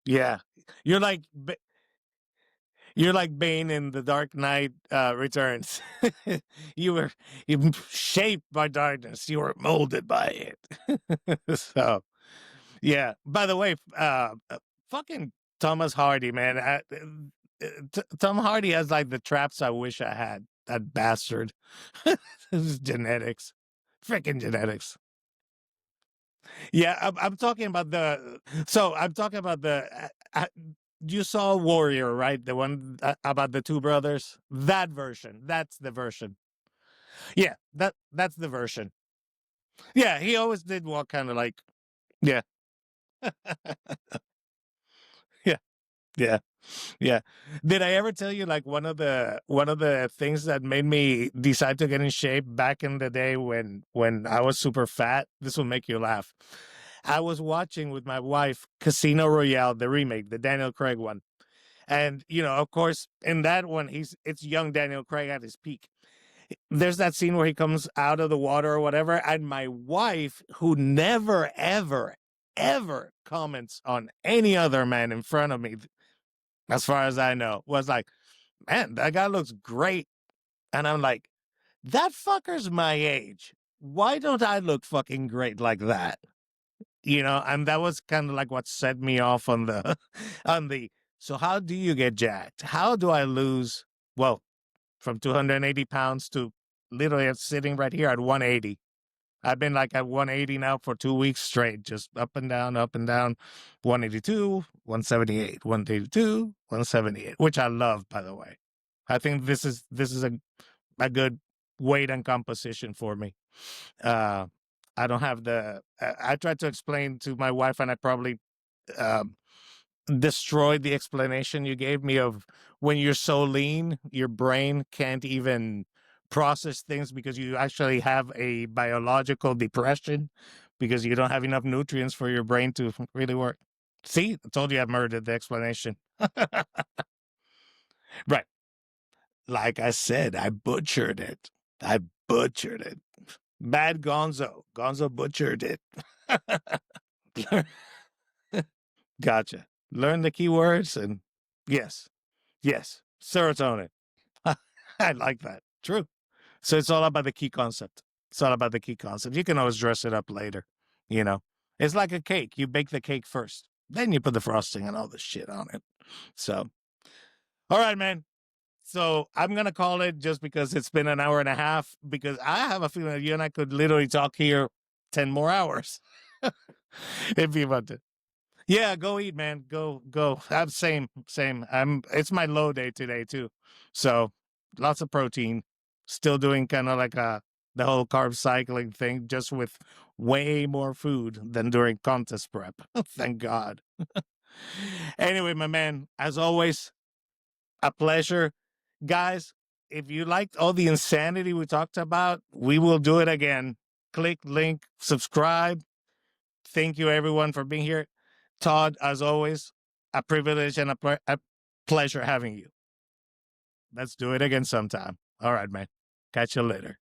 Yeah, you're like you're like Bane in The Dark Knight Returns. you were shaped by darkness. You were molded by it. So yeah. By the way, fucking Thomas Hardy, man. Tom Hardy has the traps I wish I had. That bastard. This is genetics. Freaking genetics. Yeah, I'm talking about the. So I'm talking about the. You saw Warrior, right? The one about the two brothers. That version. That's the version. Yeah, that's the version. Yeah, he always did walk kind of like. Yeah, yeah, yeah, yeah. Did I ever tell you one of the things that made me decide to get in shape back in the day when I was super fat? This will make you laugh. I was watching with my wife Casino Royale, the remake, the Daniel Craig one. And of course, in that one, it's young Daniel Craig at his peak. there's that scene where he comes out of the water or whatever, and my wife, who never, ever, ever comments on any other man in front of me, as far as I know, was like, man, that guy looks great. And I'm like, that fucker's my age. Why don't I look fucking great like that? You know, and that was kind of like what set me off on the, so how do you get jacked? How do I lose, well, from 280 pounds to literally sitting right here at 180? I've been like at 180 now for 2 weeks straight, just up and down, 182, 178, 182, 178, which I love, by the way. I think this is a good weight and composition for me. I don't have I tried to explain to my wife, and I probably destroyed the explanation you gave me of when you're so lean, your brain can't even process things because you actually have a biological depression because you don't have enough nutrients for your brain to really work. See, I told you I murdered the explanation. Right. Like I said, I butchered it. Bad Gonzo. Gonzo butchered it. Gotcha. Learn the keywords and yes, serotonin. I like that. True. So it's all about the key concept. You can always dress it up later. You know, it's like a cake. You bake the cake first, then you put the frosting and all the shit on it. So, all right, man. So I'm going to call it just because it's been an hour and a half, because I have a feeling that you and I could literally talk here 10 more hours if you want to. Yeah, go eat, man. Go. I'm same. It's my low day today too. So lots of protein. Still doing kind of like the whole carb cycling thing, just with way more food than during contest prep. Thank God. Anyway, my man, as always, a pleasure. Guys, if you liked all the insanity we talked about, we will do it again. Click link, subscribe. Thank you, everyone, for being here. Todd, as always, a privilege and a pleasure having you. Let's do it again sometime. All right, man. Catch you later.